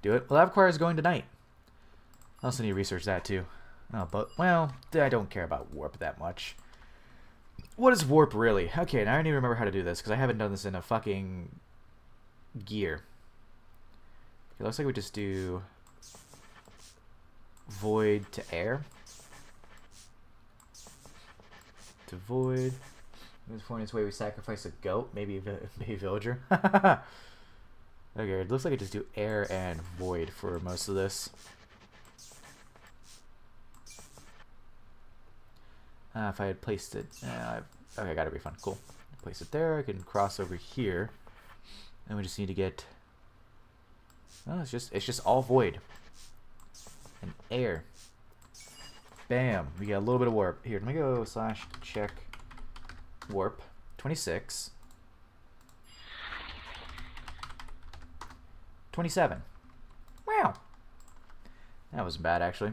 Do it. Well, that requires going tonight. I also need to research that too. Oh, but, well, I don't care about warp that much. What is warp really? Okay, now I need to remember how to do this, because I haven't done this in a fucking gear. It looks like we just do void to air. To void. This point is where we sacrifice a goat, maybe a villager. Okay, it looks like I just do air and void for most of this. If I had placed it, okay, I got a refund. Cool. Place it there. I can cross over here, and we just need to get Oh, it's just all void. And air. Bam. We got a little bit of warp. Here, let me go / check warp. 26. 27. Wow. That wasn't bad, actually.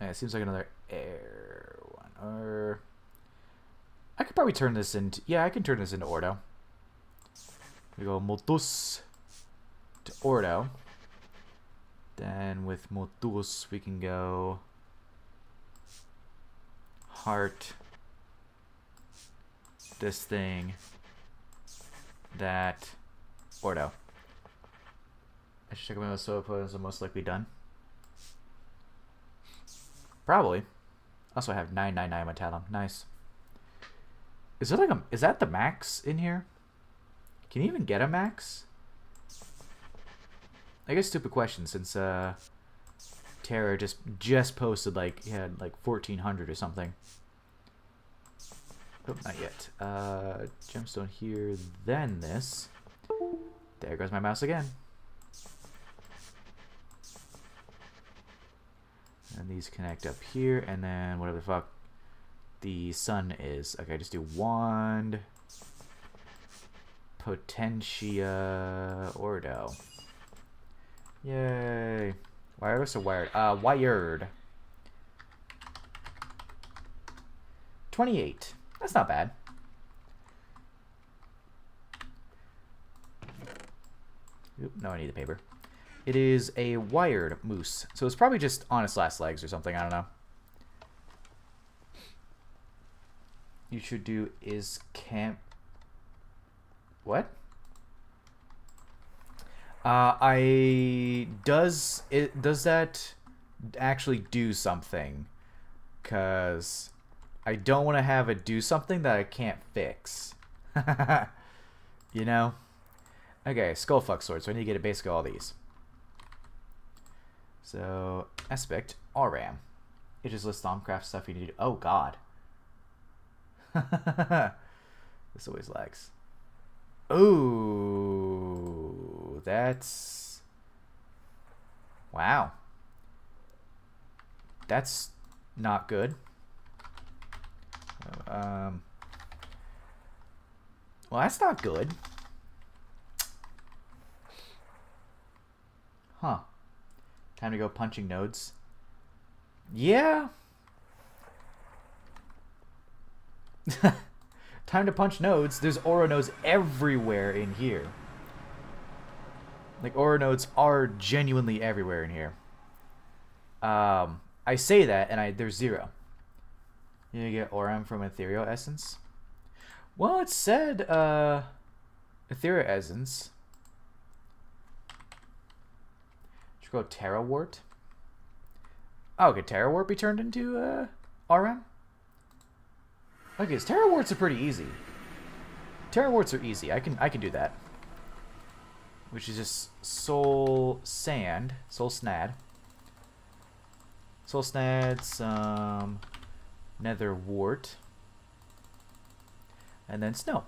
It seems like another air one. Or I could probably turn this into... Yeah, I can turn this into Ordo. We go Motus to Ordo. Then with Motus, we can go Heart. This thing. That. Ordo. I should check if my soda photos are most likely done. Probably. Also, I have 999 Metallum. Nice. Is there like a... Is that the max in here? Can you even get a max? I guess stupid question since Terra just posted like he had like 1400 or something. Oh, not yet. Gemstone here, then this. There goes my mouse again. And these connect up here, and then whatever the fuck the sun is. Okay, just do wand. Potentia Ordo. Yay. Wireless or wired? Wired. 28. That's not bad. Oop, no, I need the paper. It is a wired moose. So it's probably just on its last legs or something. I don't know. You should do is camp... What? Does that actually do something? Cause I don't want to have it do something that I can't fix. You know? Okay, Skullfuck Sword, so I need to get a basic of all these. So, Aspect, Auram. It just lists Stormcraft stuff you need to do. Oh god. This always lags. Ooh, that's... Wow. That's not good. Well, that's not good. Huh. Time to go punching nodes. Yeah. Time to punch nodes. There's aura nodes everywhere in here. Like, aura nodes are genuinely everywhere in here. I say that, and there's 0. You get Auram from Ethereal Essence? Well, it said, Ethereal Essence. Should we go Terra Wart? Oh, could Terra Wart be turned into, Auram? Okay, so Terra Warts are pretty easy. Terra Warts are easy. I can do that. Which is just Soul Sand, Soul Snad. Soul Snad, some Nether Wart, and then Snow.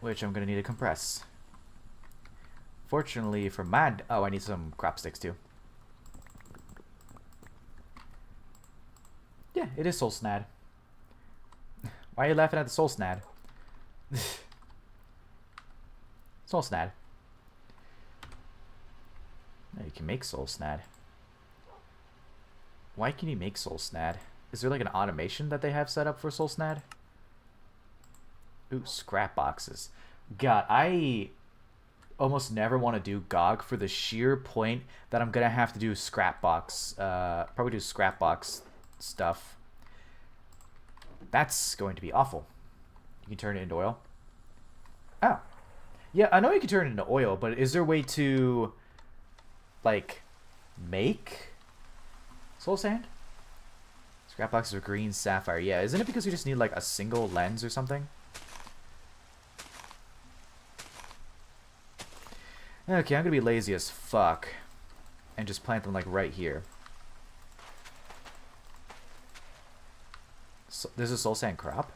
Which I'm gonna need to compress. Fortunately for Mad, oh, I need some crop sticks too. Yeah, it is Soul Snad. Why are you laughing at the Soul Snad? Soul Snad. No, you can make Soul Snad. Why can you make Soul Snad? Is there like an automation that they have set up for Soul Snad? Ooh, scrap boxes. God, I almost never want to do GOG for the sheer point that I'm gonna have to do scrap box. Probably do scrap box stuff. That's going to be awful. You can turn it into oil. Oh. Yeah, I know you can turn it into oil, but is there a way to, like, make soul sand? Scrap boxes are green sapphire. Yeah, isn't it because you just need, like, a single lens or something? Okay, I'm gonna be lazy as fuck and just plant them, like, right here. So, there's a soul sand crop.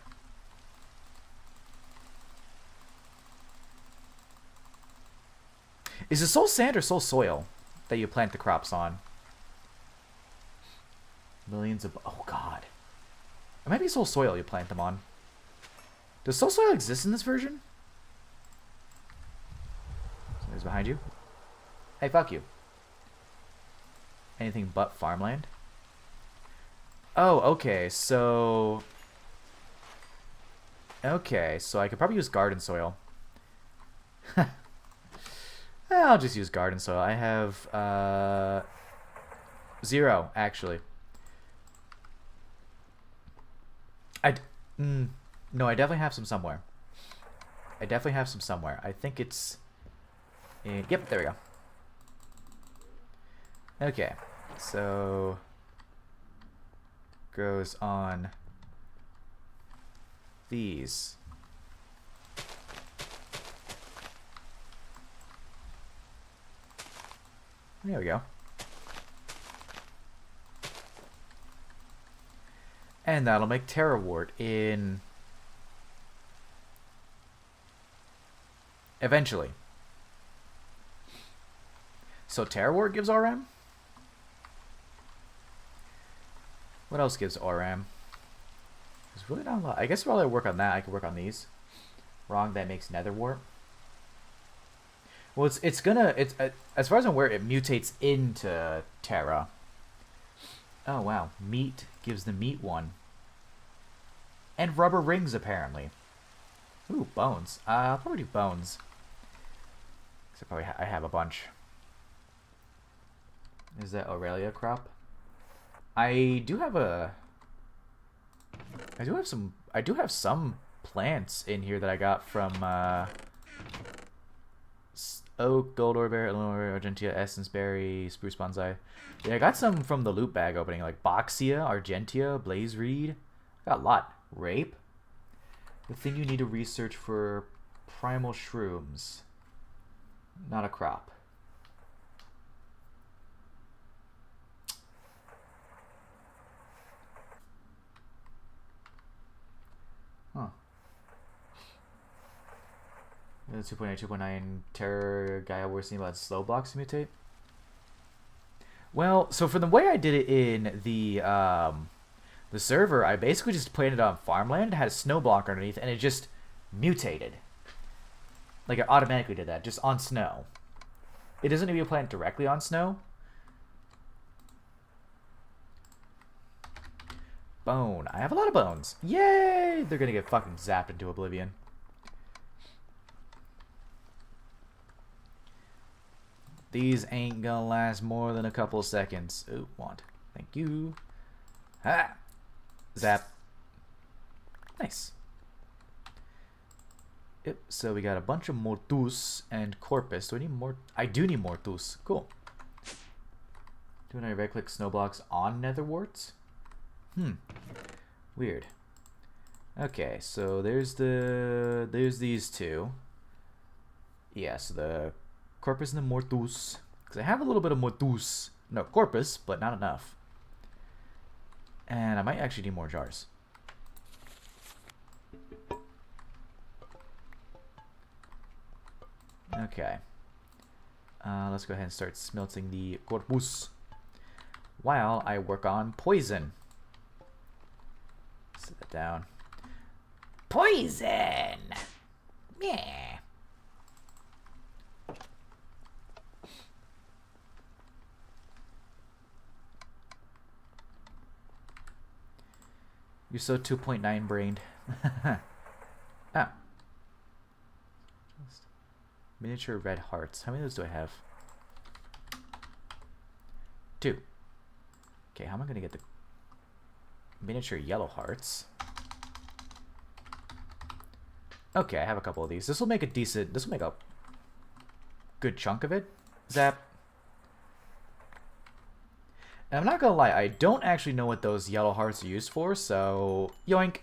Is it soul sand or soul soil that you plant the crops on? Millions of... Oh, God. It might be soul soil you plant them on. Does soul soil exist in this version? Somebody's behind you. Hey, fuck you. Anything but farmland? Oh, okay, so... Okay, so I could probably use garden soil. I'll just use garden soil. I have, 0, actually. No, I definitely have some somewhere. I definitely have some somewhere. I think it's... yep, there we go. Okay, so... Goes on... these. There we go. And that'll make Terra Wart in... eventually. So Terra Wart gives RM? What else gives RM? There's really not a lot. I guess while I work on that, I can work on these. Wrong, that makes Nether Wart. Well, it's gonna... as far as I'm aware, it mutates into Terra. Oh, wow. Meat gives the meat one. And rubber rings, apparently. Ooh, bones. I'll probably do bones. Because I have a bunch. Is that Aurelia crop? I do have a... I do have some plants in here that I got from, Oak, Gold Orbear, Illinois, Argentia, Essence Berry, Spruce Bonsai. Yeah, I got some from the loot bag opening, like Boxia, Argentia, Blaze Reed. I got a lot. Rape. The thing you need to research for primal shrooms. Not a crop. Huh. 2.8, 2.9 Terror Gaia we're seeing about slow blocks to mutate. Well, so for the way I did it in the server, I basically just planted it on farmland. It had a snow block underneath, and it just mutated. Like, it automatically did that, just on snow. It doesn't need to be planted directly on snow. Bone. I have a lot of bones. Yay! They're gonna get fucking zapped into oblivion. These ain't gonna last more than a couple seconds. Ooh, want. Thank you. Ha! Zap. Nice. Yep, so we got a bunch of Mortus and Corpus. Do I need more? I do need Mortus. Cool. Doing I right-click snow blocks on nether warts? Weird. Okay, so there's these two. Yeah, so the Corpus and the Mortus. Because I have a little bit of Mortus. No, Corpus, but not enough. And I might actually need more jars. Okay. Let's go ahead and start smelting the Corpus while I work on poison. Sit that down. Poison! Yeah. You're so 2.9 brained. Ah. Miniature red hearts. How many of those do I have? 2. Okay, how am I going to get the miniature yellow hearts? Okay, I have a couple of these. This will make a decent... This will make a good chunk of it. Zap. And I'm not going to lie, I don't actually know what those yellow hearts are used for, so... Yoink.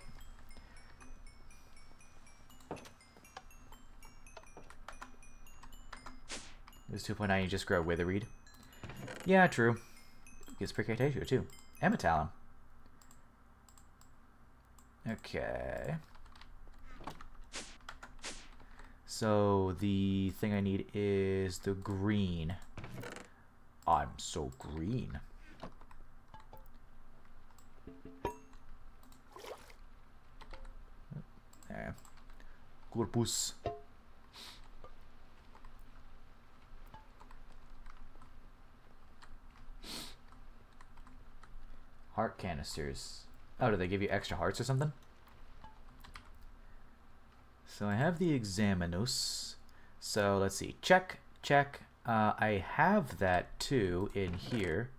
This 2.9, you just grow Witherweed. Yeah, true. Gives Precatatio too. And Metallum. Okay. So the thing I need is the green. I'm so green. There. Corpus. Heart canisters. Oh, do they give you extra hearts or something? So I have the Examinus. So let's see. Check, check. I have that too in here.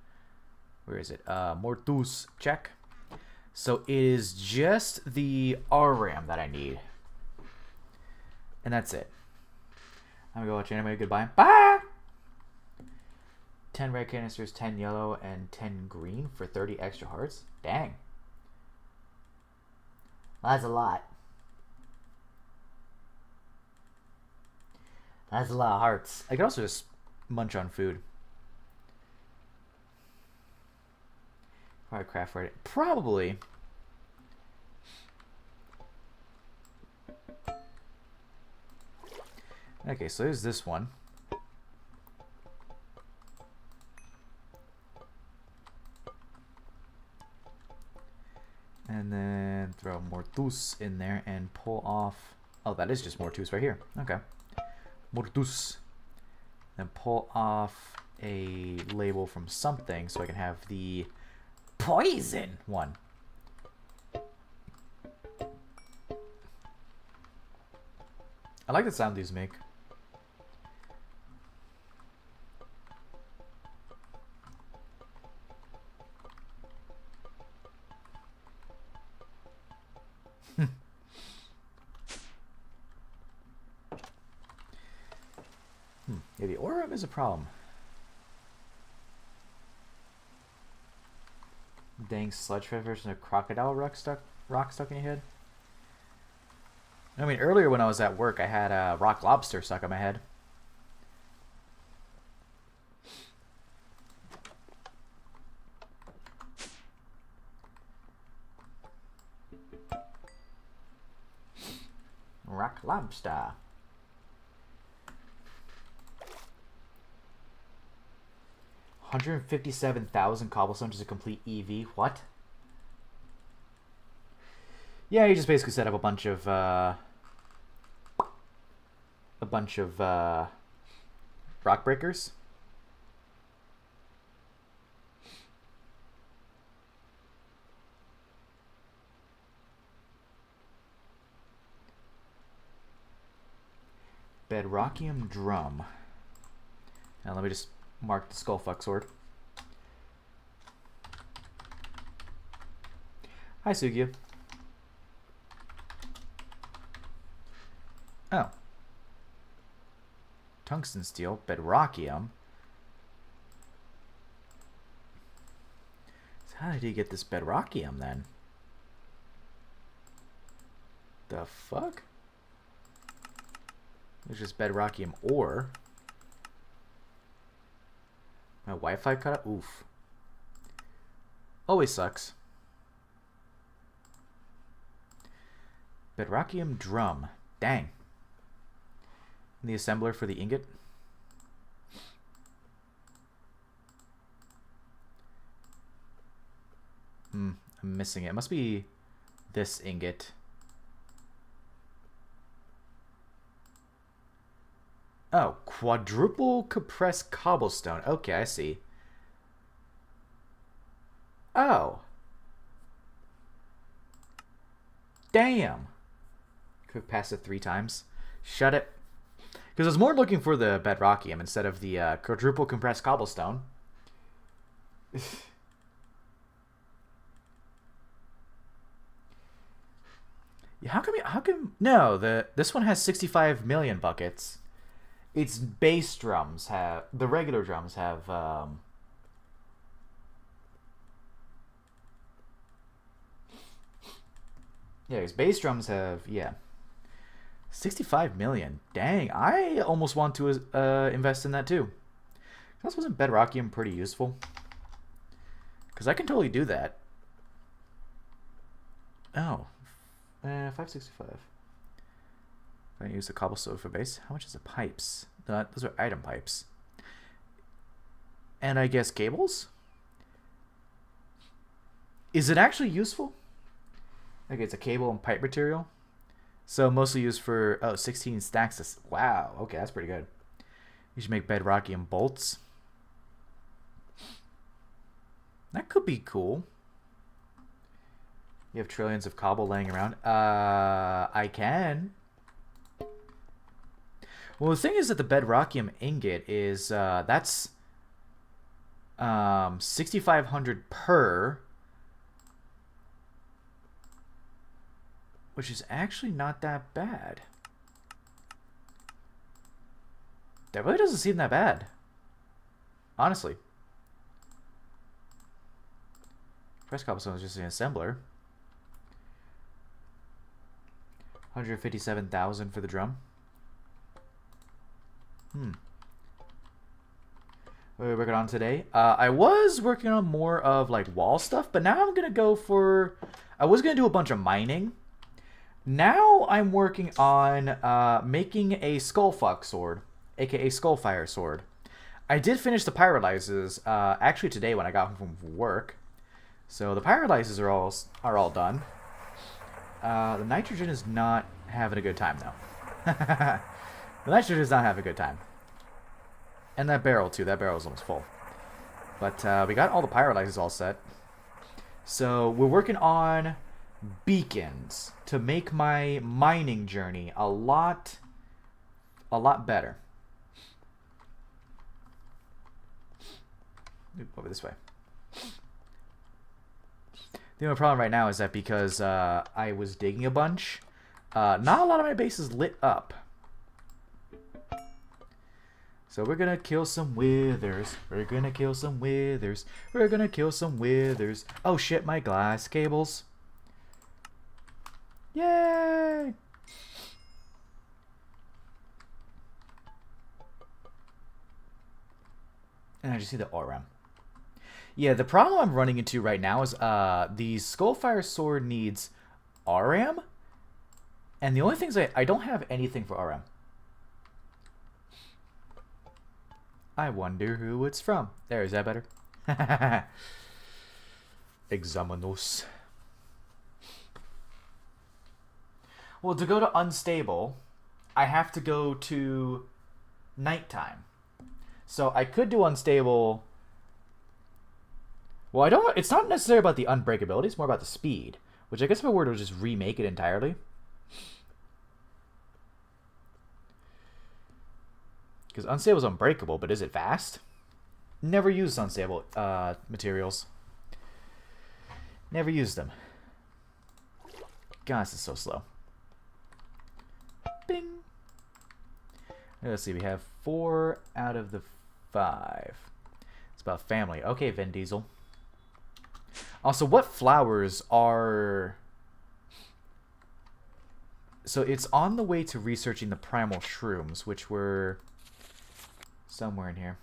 Where is it? Mortus. Check. So it is just the R-Ram that I need. And that's it. I'm gonna go watch anime. Goodbye. Bye! 10 red canisters, 10 yellow, and 10 green for 30 extra hearts. Dang. That's a lot. That's a lot of hearts. I could also just munch on food. Probably craft right. Probably. Okay, so there's this one. And then throw Mortus in there and pull off... Oh, that is just Mortus right here. Okay. Mortus. Then pull off a label from something so I can have the poison one. I like the sound these make. Yeah, the aura is a problem. Dang sludge versus a crocodile rock stuck in your head. I mean, earlier when I was at work, I had a rock lobster stuck in my head. Rock lobster. 157,000 cobblestone to complete EV. What? Yeah, you just basically set up a bunch of rock breakers. Bedrockium drum. Now let me just mark the skullfuck sword. Hi, Sugya. Oh. Tungsten steel, bedrockium. So how did he get this bedrockium then? The fuck? It's just bedrockium ore. My Wi-Fi cut out? Oof. Always sucks. Bedrockium drum. Dang. And the assembler for the ingot. I'm missing it. It must be this ingot. Oh, quadruple compressed cobblestone. Okay, I see. Oh. Damn. Could pass it 3 times. Shut it. Because I was more looking for the bedrockium instead of the quadruple compressed cobblestone. Yeah, how come no, this one has 65 million buckets. Its bass drums have, the regular drums have, yeah, its bass drums have, yeah, 65 million. Dang, I almost want to invest in that too. This wasn't bedrockium pretty useful? Because I can totally do that. Oh, 565. If I use the cobblestone for base, how much is the pipes? Those are item pipes. And I guess cables? Is it actually useful? Okay, it's a cable and pipe material. So mostly used for, 16 stacks of, wow, okay, that's pretty good. You should make bedrockium bolts. That could be cool. You have trillions of cobble laying around. I can. Well, the thing is that the bedrockium ingot is, that's 6,500 per, which is actually not that bad. That really doesn't seem that bad, honestly. Press cobblestone is just an assembler. 157,000 for the drum. What are we working on today? I was working on more of like wall stuff, but now I'm gonna go for. I was gonna do a bunch of mining. Now I'm working on making a skullfuck sword, aka skullfire sword. I did finish the pyrolyzers actually today when I got home from work. So the pyrolyzers are all done. The nitrogen is not having a good time though. The nitrogen is not having a good time. And that barrel too. That barrel is almost full. But we got all the pyrolyzers all set. So we're working on beacons to make my mining journey a lot better. Over this way. The only problem right now is that because I was digging a bunch, not a lot of my base is lit up. So we're gonna kill some withers. We're gonna kill some withers. We're gonna kill some withers. Oh shit, my glass cables. Yay! And I just see the Auram. Yeah, the problem I'm running into right now is the Skullfire Sword needs Auram. And the only things I don't have anything for Auram. I wonder who it's from. There, is that better? Examinos. Well, to go to unstable, I have to go to nighttime. So I could do unstable. Well, I don't. It's not necessarily about the unbreakability. It's more about the speed. Which I guess if I were to just remake it entirely. Because unstable is unbreakable, but is it fast? Never used unstable materials. Never used them. God, this is so slow. Bing. Let's see, we have 4 out of the 5. It's about family. Okay, Vin Diesel. Also, what flowers are... So it's on the way to researching the primal shrooms, which were somewhere in here.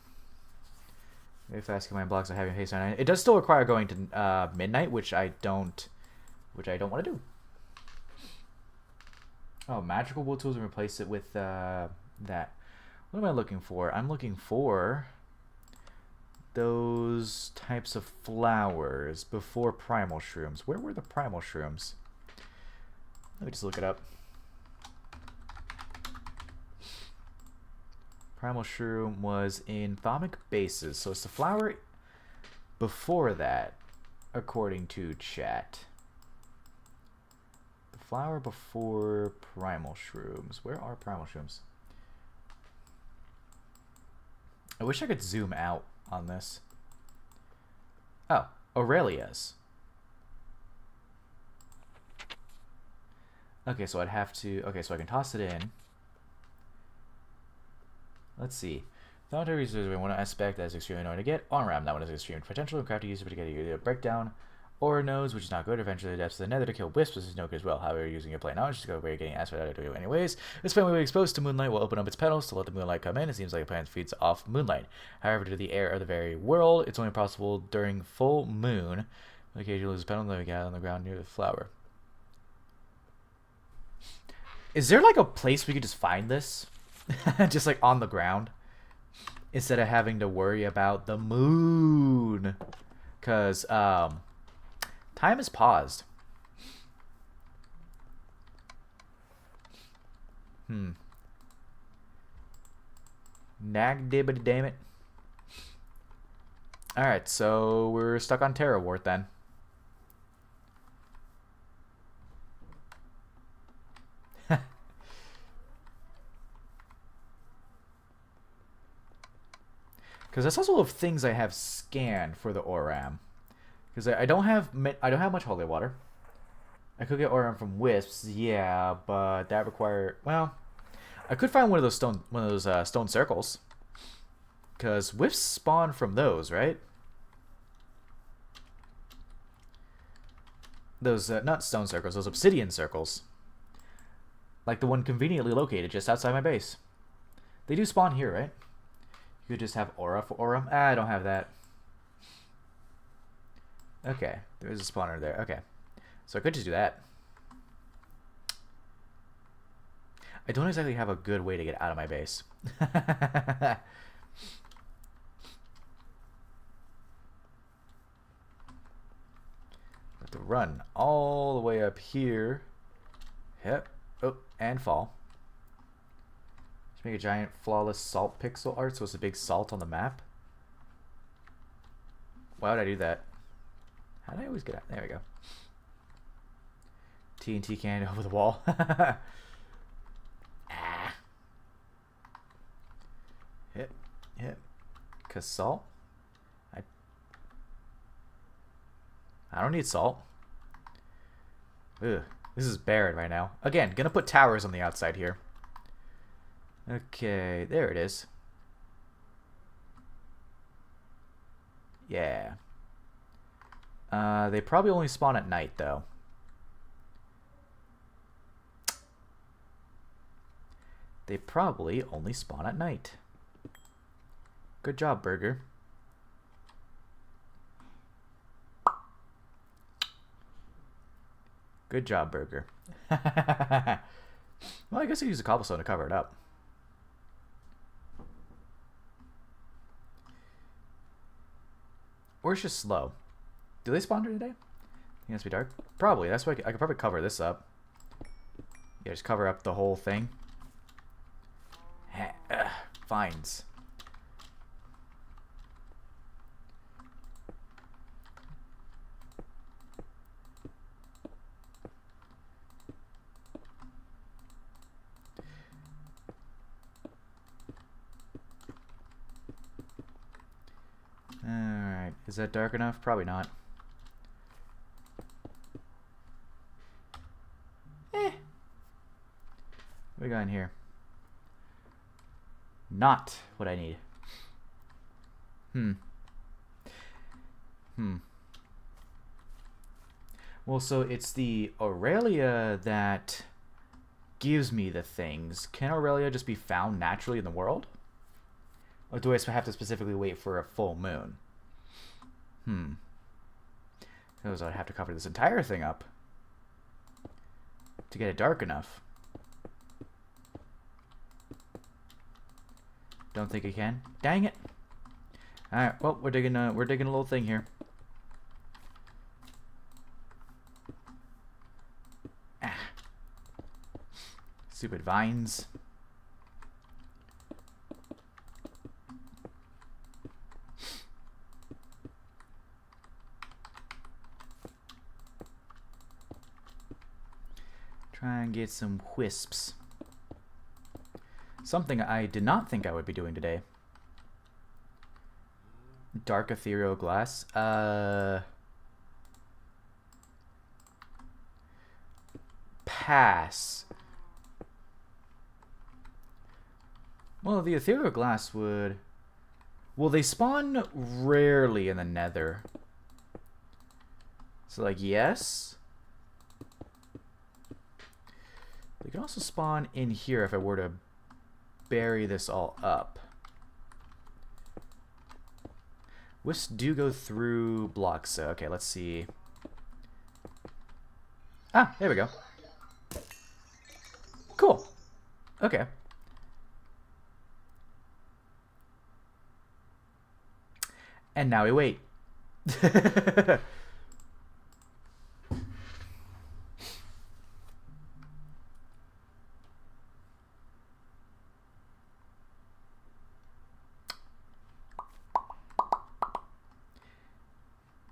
Very fast command blocks. I have haste on it. It does still require going to midnight, which I don't want to do. Oh, magical wood tools and replace it with that. What am I looking for? I'm looking for those types of flowers before primal shrooms. Where were the primal shrooms? Let me just look it up. Primal shroom was in thermic bases, so it's the flower before that, according to chat. The flower before primal shrooms. Where are primal shrooms? I wish I could zoom out on this. Oh, Aurelia's. Okay, so I'd have to... Okay, so I can toss it in. Let's see. Thought resources we want to aspect that is extremely annoying to get. On RAM, that one is extreme potential. Craft to use it to get either a breakdown or nose, which is not good. Eventually, the depths of the nether to kill wisps, which is no good as well. However, using your plate knowledge to go where you're getting aspect out of it anyways. This plant will be exposed to moonlight will open up its petals to let the moonlight come in. It seems like a plant feeds off moonlight. However, due to the air of the very world, it's only possible during full moon. Occasionally lose a petal and then we get on the ground near the flower. Is there like a place we could just find this? Just like on the ground? Instead of having to worry about the moon. Because, time is paused. Nag dibbity damn it. Alright, so we're stuck on Terra Wart then. Because that's also of things I have scanned for the Oram. Because I don't have much holy water. I could get Oram from Wisps, yeah, but that require, well, I could find one of those stone circles. Because Wisps spawn from those, right? Those not stone circles, those obsidian circles. Like the one conveniently located just outside my base. They do spawn here, right? You could just have aura for Oram. Ah, I don't have that. Okay, there's a spawner there. Okay, so I could just do that. I don't exactly have a good way to get out of my base. Have to run all the way up here. Yep. Oh, and fall. Just make a giant flawless salt pixel art so it's a big salt on the map. Why would I do that? How did I always get out? There we go. TNT cannon over the wall. Ah. Hit. Cause salt? I don't need salt. Ugh. This is barren right now. Again, gonna put towers on the outside here. Okay, there it is. Yeah. They probably only spawn at night, though. They probably only spawn at night. Good job, Burger. Good job, Burger. Well, I guess I use a cobblestone to cover it up. Or it's just slow. Do they spawn during the day? It has to be dark. Probably. That's why I could probably cover this up. Yeah, just cover up the whole thing. Vines. Alright. Is that dark enough? Probably not. What we got in here? Not what I need. Well, so it's the Aurelia that gives me the things. Can Aurelia just be found naturally in the world? Or do I have to specifically wait for a full moon? Because I'd have to cover this entire thing up to get it dark enough. Don't think I can. Dang it! All right. Well, we're digging a little thing here. Stupid vines. Try and get some wisps. Something I did not think I would be doing today. Dark ethereal glass. Pass. Well, the ethereal glass would... Well, they spawn rarely in the nether. So, like, yes. They can also spawn in here if I were to bury this all up. Wisps do go through blocks, so okay, let's see. Ah, there we go. Cool. Okay. And now we wait.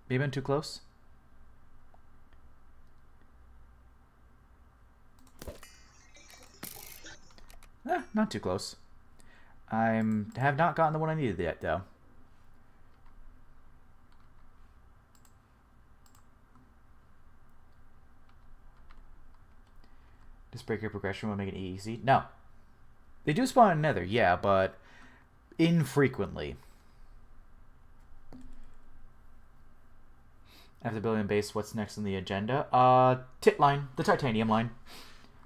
Maybe been too close? Not too close. Have not gotten the one I needed yet, though. Does breaker progression will make it easy? No. They do spawn in Nether, yeah, but infrequently. After building a base, what's next on the agenda? Tit line, the titanium line.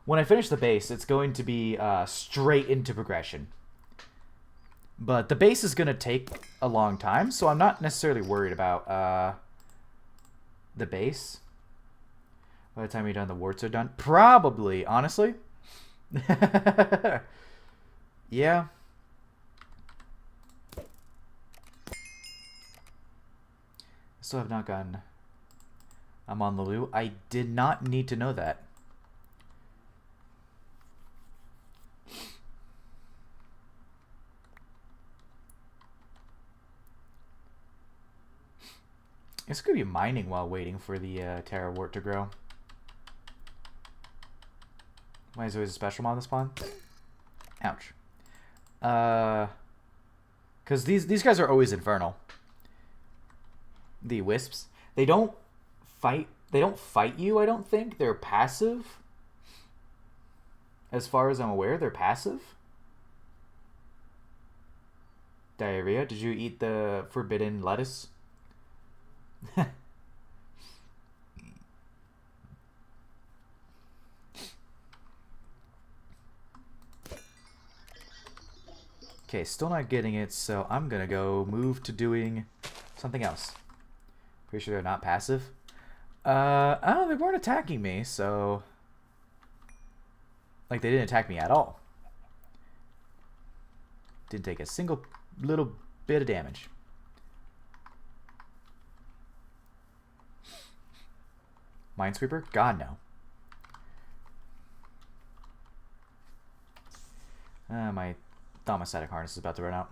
When I finish the base, it's going to be straight into progression. But the base is going to take a long time, so I'm not necessarily worried about the base. By the time you're done, the warts are done. Probably, honestly. Yeah. Still have not gotten... I'm on the loo. I did not need to know that. It's going to be mining while waiting for the Terra wart to grow. Why is there always a special mod to spawn? Ouch. Because these guys are always infernal. The wisps. They don't fight you, I don't think. They're passive. As far as I'm aware, they're passive. Diarrhea. Did you eat the forbidden lettuce? Okay, still not getting it, so I'm gonna go move to doing something else. Pretty sure they're not passive. Oh, they weren't attacking me, so... Like, they didn't attack me at all. Didn't take a single little bit of damage. Minesweeper? God, no. My thermostatic harness is about to run out.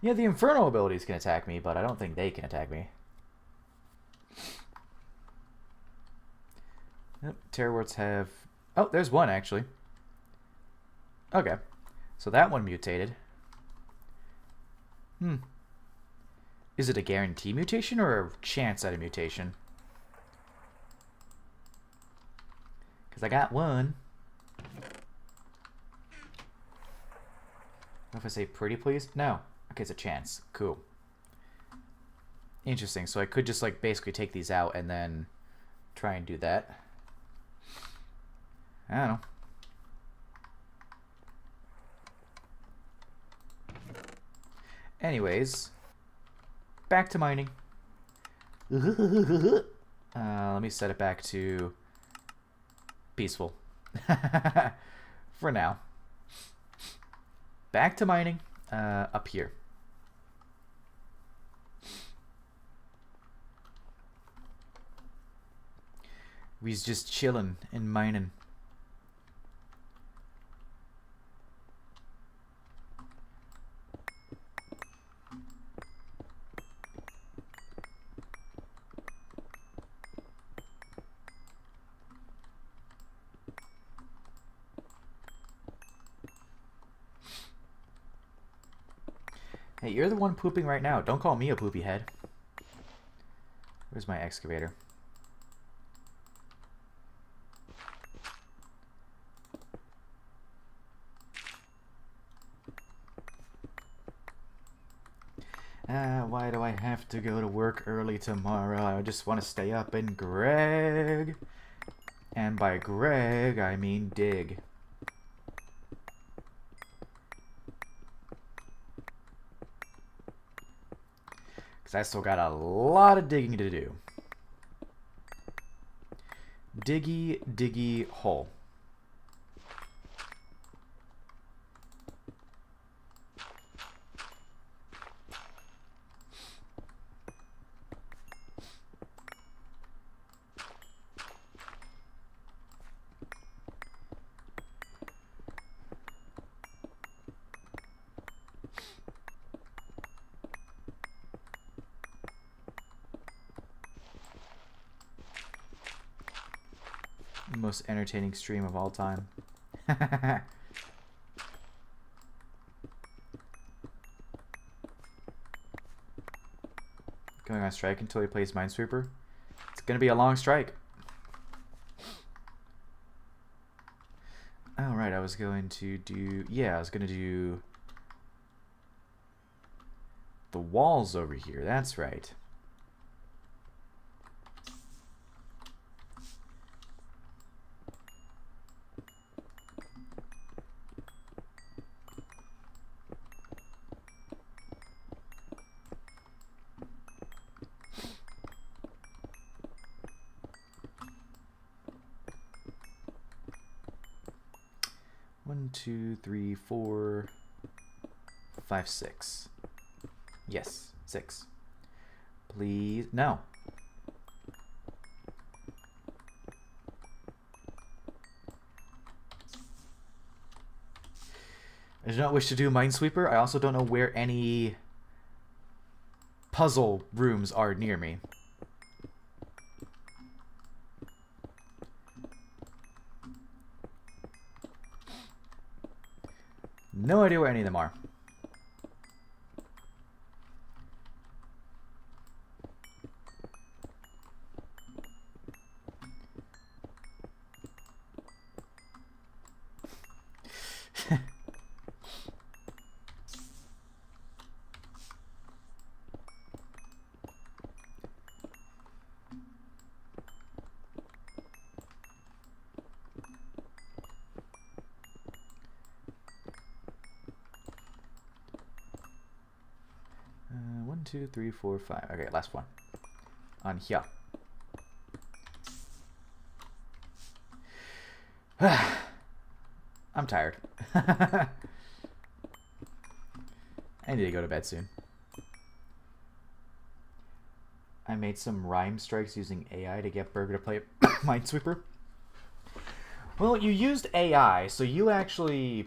Yeah, the Inferno abilities can attack me, but I don't think they can attack me. Yep, Terra warts have... Oh, there's one, actually. Okay. So that one mutated. Is it a guarantee mutation or a chance at a mutation? Because I got one. What if I say pretty, please? No. Okay, it's a chance. Cool. Interesting. So I could just, like, basically take these out and then try and do that. I don't know. Anyways, back to mining. Let me set it back to peaceful. For now. Back to mining. Up here. We's just chilling and mining. Hey, you're the one pooping right now. Don't call me a poopy head. Where's my excavator? Why do I have to go to work early tomorrow? I just want to stay up and Greg. And by Greg, I mean dig. Because I still got a lot of digging to do. Diggy, diggy hole. Most entertaining stream of all time. Going on strike until he plays Minesweeper. It's gonna be a long strike. Oh right, I was going to do, yeah, I was gonna do the walls over here. That's right. One, two, three, 4, 5, 6. Yes, 6. Please, no. I do not wish to do Minesweeper. I also don't know where any puzzle rooms are near me. No idea where any of them are. One, two, three, 4, 5. Okay, last one. On here. I'm tired. I need to go to bed soon. I made some rhyme strikes using AI to get Burger to play Minesweeper. Well, you used AI, so you actually...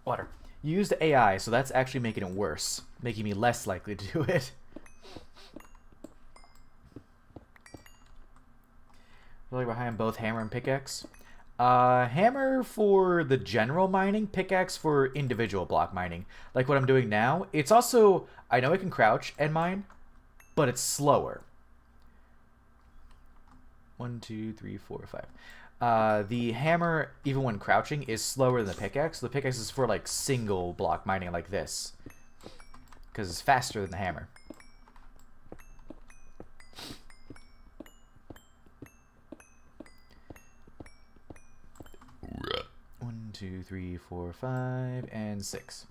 Water. You used AI, so that's actually making it worse. Making me less likely to do it. Really behind both hammer and pickaxe. Hammer for the general mining, pickaxe for individual block mining. Like what I'm doing now. It's also, I know I can crouch and mine, but it's slower. 1, 2, 3, 4, 5. The hammer, even when crouching, is slower than the pickaxe. The pickaxe is for like single block mining like this, because it's faster than the hammer. One, 2, 3, 4, 5, and 6.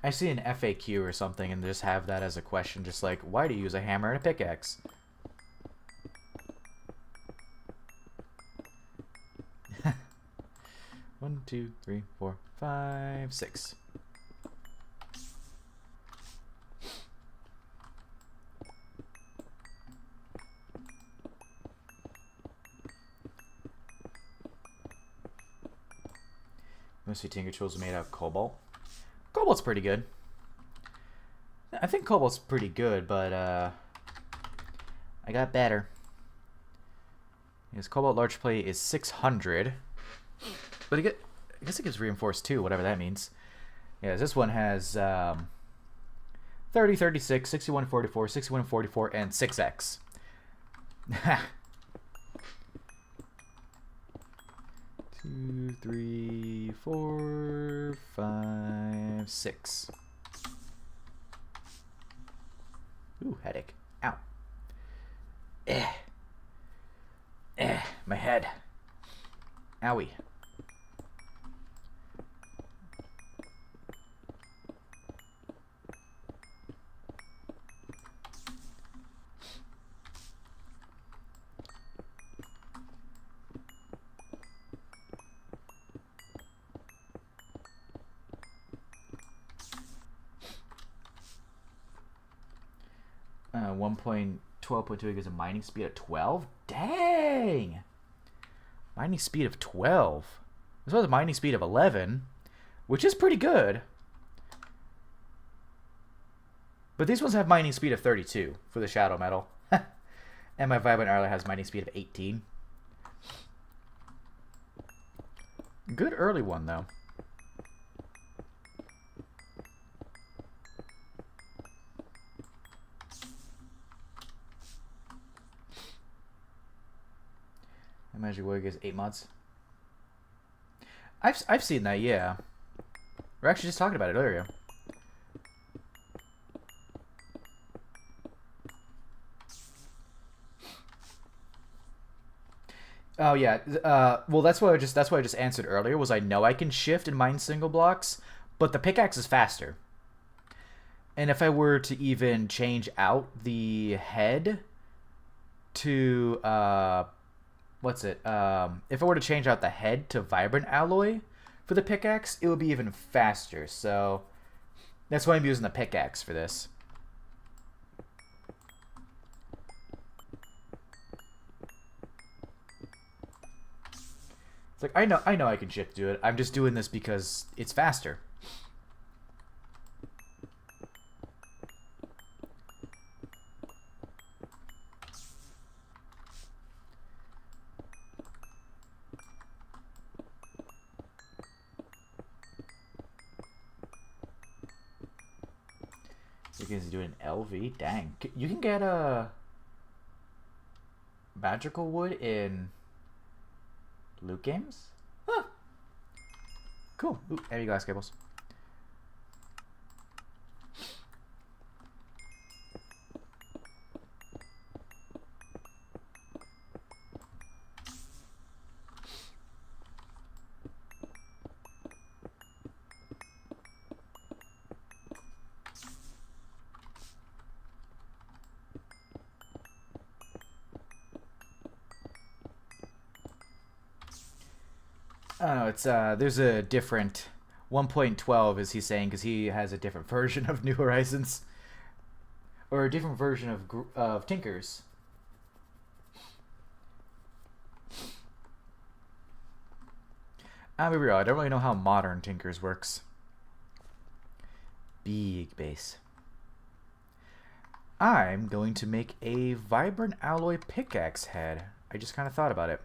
I see an FAQ or something and just have that as a question, just like, why do you use a hammer and a pickaxe? One, 2, 3, 4, 5, 6. Mostly Tinker Tools made out of cobalt. Cobalt's pretty good. I think cobalt's pretty good, but I got better. His cobalt large plate is 600. But I guess it gets reinforced too, whatever that means. Yeah, this one has 30, 36, 61, 44, 61, 44, and 6x. 2, 3, 4, 5, 6. Ooh, headache. Ow. My head. Owie. 1.12.2 gives a mining speed of 12? Dang! Mining speed of 12. This was a mining speed of 11, which is pretty good. But these ones have mining speed of 32 for the shadow metal. And my vibrant alloy has mining speed of 18. Good early one, though. Magic Wood gives 8 mods. I've seen that, yeah. We're actually just talking about it earlier. Oh yeah. Well, that's what I just answered earlier. Was I know I can shift and mine single blocks, but the pickaxe is faster. And if I were to even change out the head to what's it? If I were to change out the head to vibrant alloy for the pickaxe, it would be even faster. So that's why I'm using the pickaxe for this. It's like I know I can shift do it. I'm just doing this because it's faster. You can do an LV. Dang, you can get a magical wood in loot games? Huh. Cool. Ooh, heavy glass cables. Oh, it's there's a different 1.12 is he saying because he has a different version of New Horizons or a different version of Tinkers. I'll be real, I don't really know how modern Tinkers works. Big base. I'm going to make a vibrant alloy pickaxe head. I just kind of thought about it.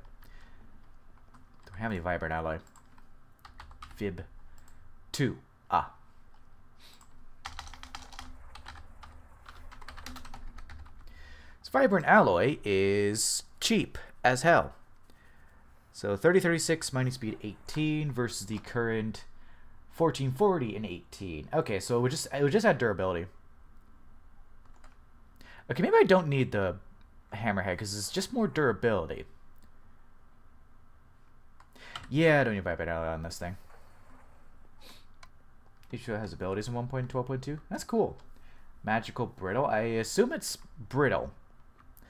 How many vibrant alloy? Fib 2. Ah. This vibrant alloy is cheap as hell. So 3036 mining speed 18 versus the current 1440 and 18. Okay, so it would just add durability. Okay, maybe I don't need the hammerhead because it's just more durability. Yeah, I don't need vibrant alloy on this thing. Each has abilities in 1.12.2. That's cool. Magical brittle. I assume it's brittle.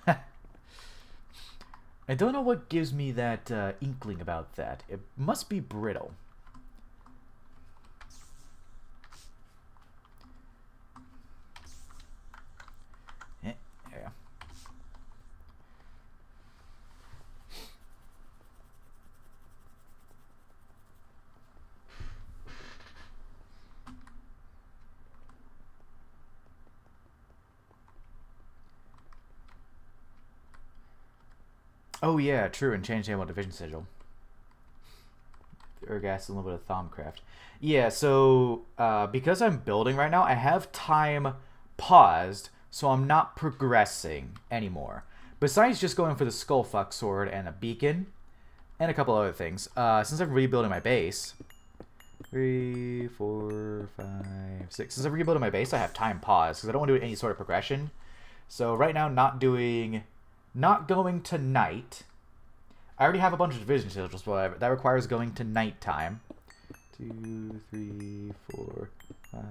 I don't know what gives me that inkling about that. It must be brittle. Yeah. Oh yeah, true, and change the ammo division sigil. Ergas and a little bit of Thaumcraft. Yeah, so because I'm building right now, I have time paused, so I'm not progressing anymore. Besides just going for the Skullfuck sword and a beacon, and a couple other things. Since I'm rebuilding my base, 3, 4, 5, 6. Since I'm rebuilding my base, I have time paused because I don't want to do any sort of progression. So right now, not going to night. I already have a bunch of division sigils, but that requires going to nighttime. 2, 3, 4, 5,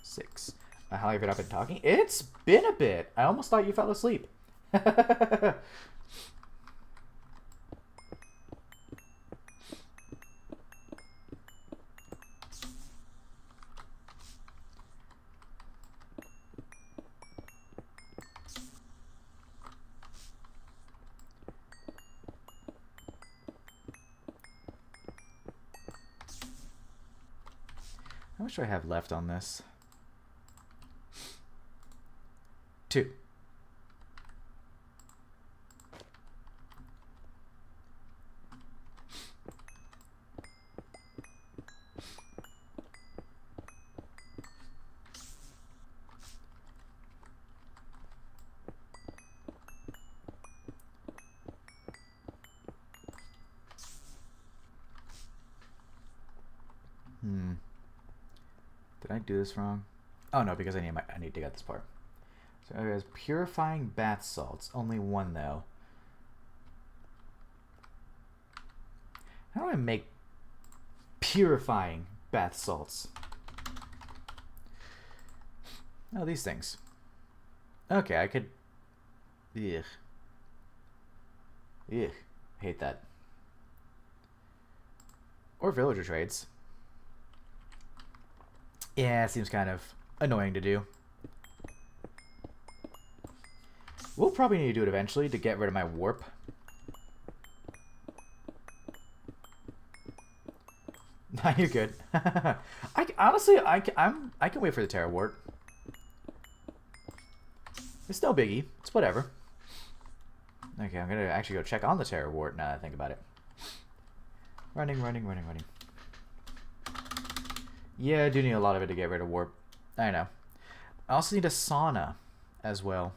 6. How long have you not been talking? It's been a bit. I almost thought you fell asleep. How much do I have left on this? 2. Did I do this wrong? Oh no, because I need to get this part. So it has purifying bath salts. Only 1 though. How do I make purifying bath salts? Oh, these things. Okay, I could. Ugh. Ugh. Hate that. Or villager trades. Yeah, it seems kind of annoying to do. We'll probably need to do it eventually to get rid of my warp. Nah, you're good. Honestly, I can wait for the Terra Wart. It's no biggie. It's whatever. Okay, I'm gonna actually go check on the Terra Wart now that I think about it. Running. Yeah, I do need a lot of it to get rid of warp. I know. I also need a sauna as well.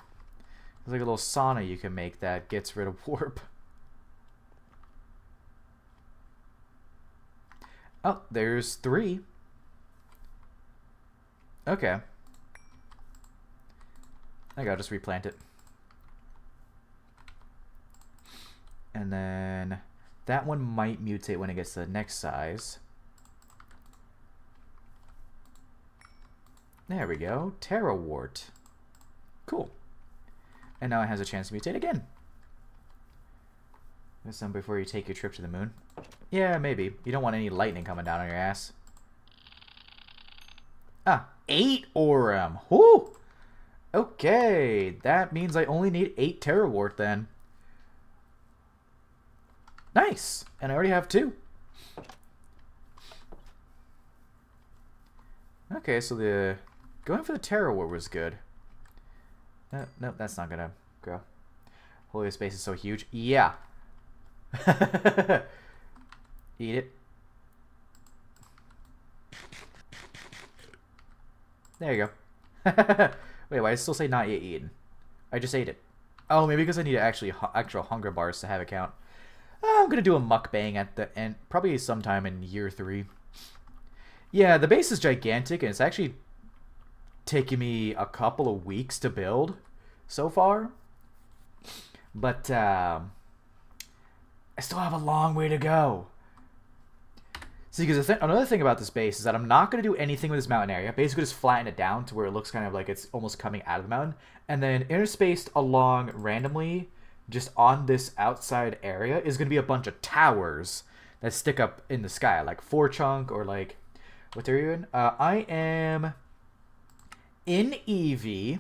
There's like a little sauna you can make that gets rid of warp. Oh, there's 3. Okay. I gotta just replant it. And then that one might mutate when it gets to the next size. There we go. Terra Wart. Cool. And now it has a chance to mutate again. This time before you take your trip to the moon. Yeah, maybe. You don't want any lightning coming down on your ass. Ah, 8 Aurum. Whoo! Okay, that means I only need 8 Terra Wart then. Nice! And I already have 2. Okay, so the going for the Terra Wart was good. No, that's not gonna go. Holy space is so huge. Yeah. Eat it. There you go. Wait, why does it still say not yet eaten? I just ate it. Oh, maybe because I need actually actual hunger bars to have it count. I'm gonna do a mukbang at the end, probably sometime in year 3. Yeah, the base is gigantic, and it's actually taken me a couple of weeks to build so far. But I still have a long way to go. See, because another thing about this base is that I'm not going to do anything with this mountain area. Basically, just flatten it down to where it looks kind of like it's almost coming out of the mountain. And then interspaced along randomly, just on this outside area, is going to be a bunch of towers that stick up in the sky. Like 4-chunk or like... What are you in? I am in EV.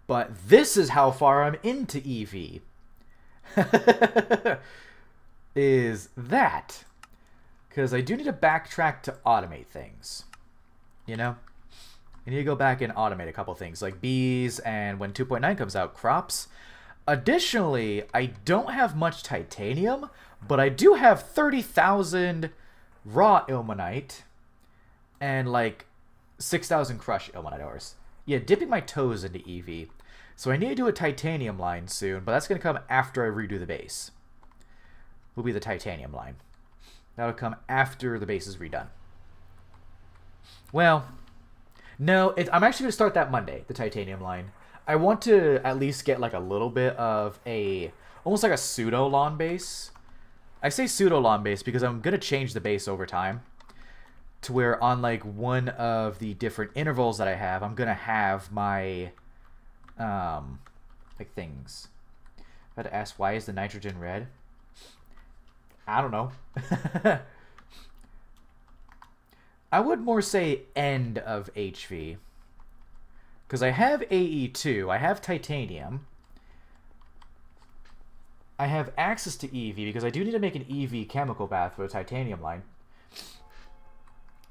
But this is how far I'm into EV. Is that... Because I do need to backtrack to automate things. You know? I need to go back and automate a couple things. Like bees and when 2.9 comes out, crops. Additionally, I don't have much titanium. But I do have 30,000 raw ilmenite. And like 6,000 crushed ilmenite ores. Yeah, dipping my toes into EV. So I need to do a titanium line soon. But that's going to come after I redo the base. Will be the titanium line. That'll come after the base is redone. Well, no, I'm actually going to start that Monday, the titanium line. I want to at least get like a little bit of a, almost like a pseudo lawn base. I say pseudo lawn base because I'm going to change the base over time. To where on like one of the different intervals that I have, I'm going to have my, like things. I had to ask, why is the nitrogen red? I don't know. I would more say end of HV. Because I have AE2. I have titanium. I have access to EV because I do need to make an EV chemical bath for the titanium line.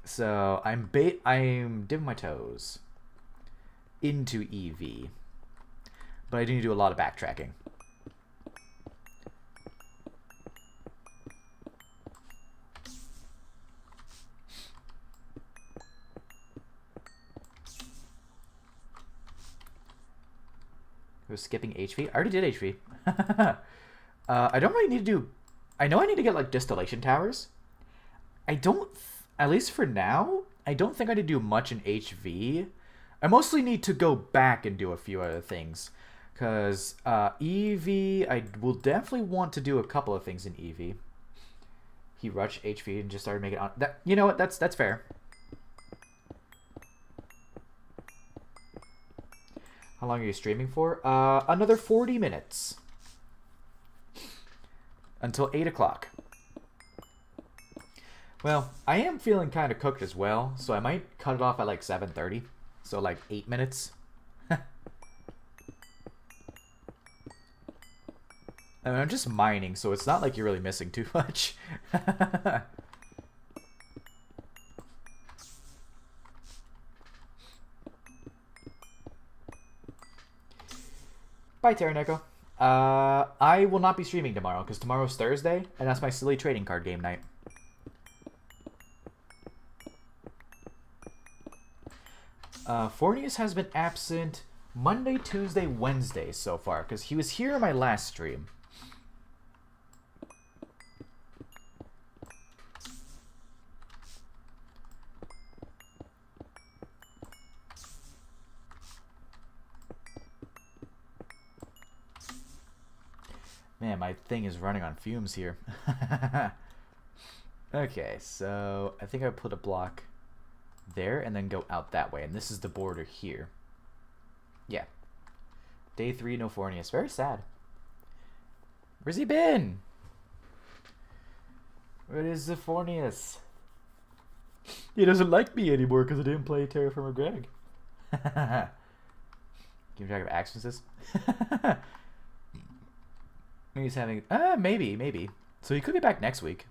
So I'm dipping my toes into EV, but I do need to do a lot of backtracking. We're skipping HV. I already did HV. I don't really need to do... I know I need to get, like, distillation towers. I don't... At least for now, I don't think I need to do much in HV. I mostly need to go back and do a few other things. Because EV... I will definitely want to do a couple of things in EV. He rushed HV and just started making... That, you know what? That's fair. How long are you streaming for? Another 40 minutes. Until 8 o'clock. Well, I am feeling kind of cooked as well, so I might cut it off at like 7:30. So like 8 minutes. I mean, I'm just mining, so it's not like you're really missing too much. Bye, Terraneko. I will not be streaming tomorrow, because tomorrow's Thursday, and that's my silly trading card game night. Fornius has been absent Monday, Tuesday, Wednesday so far, because he was here in my last stream. Man, my thing is running on fumes here. Okay, so I think I put a block there and then go out that way. And this is the border here. Yeah. Day 3, no Fornius. Very sad. Where's he been? Where is the Fornius? He doesn't like me anymore because I didn't play Terraformer Greg. Keep track of absences. Maybe he's having... maybe. So he could be back next week.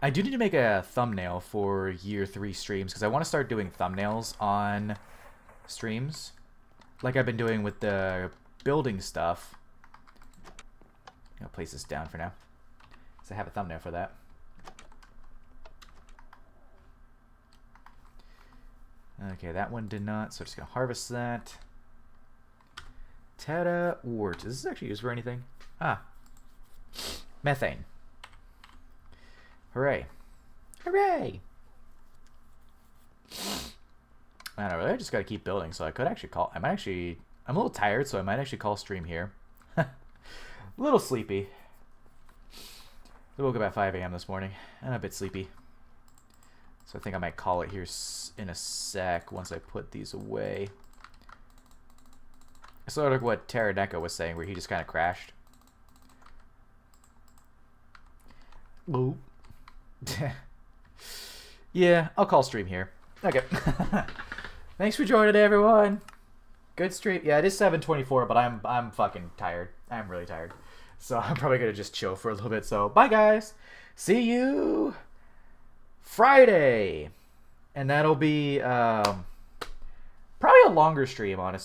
I do need to make a thumbnail for year 3 streams because I want to start doing thumbnails on streams. Like I've been doing with the building stuff. I'll place this down for now. Because I have a thumbnail for that. Okay, that one did not, so I'm just going to harvest that. Tada wart. Is this actually used for anything? Ah. Methane. Hooray. Hooray! Man, I really just gotta keep building, so I could actually call... I'm a little tired, so I might actually call stream here. A little sleepy. I woke up at 5 a.m. this morning. And a bit sleepy. So I think I might call it here in a sec once I put these away. Sort of what Terraneko was saying, where he just kind of crashed. Boop. Yeah, I'll call stream here. Okay. Thanks for joining, everyone. Good stream. Yeah, it is 7:24, but I'm fucking tired. I'm really tired. So I'm probably gonna just chill for a little bit. So bye, guys. See you Friday, and that'll be probably a longer stream, honestly.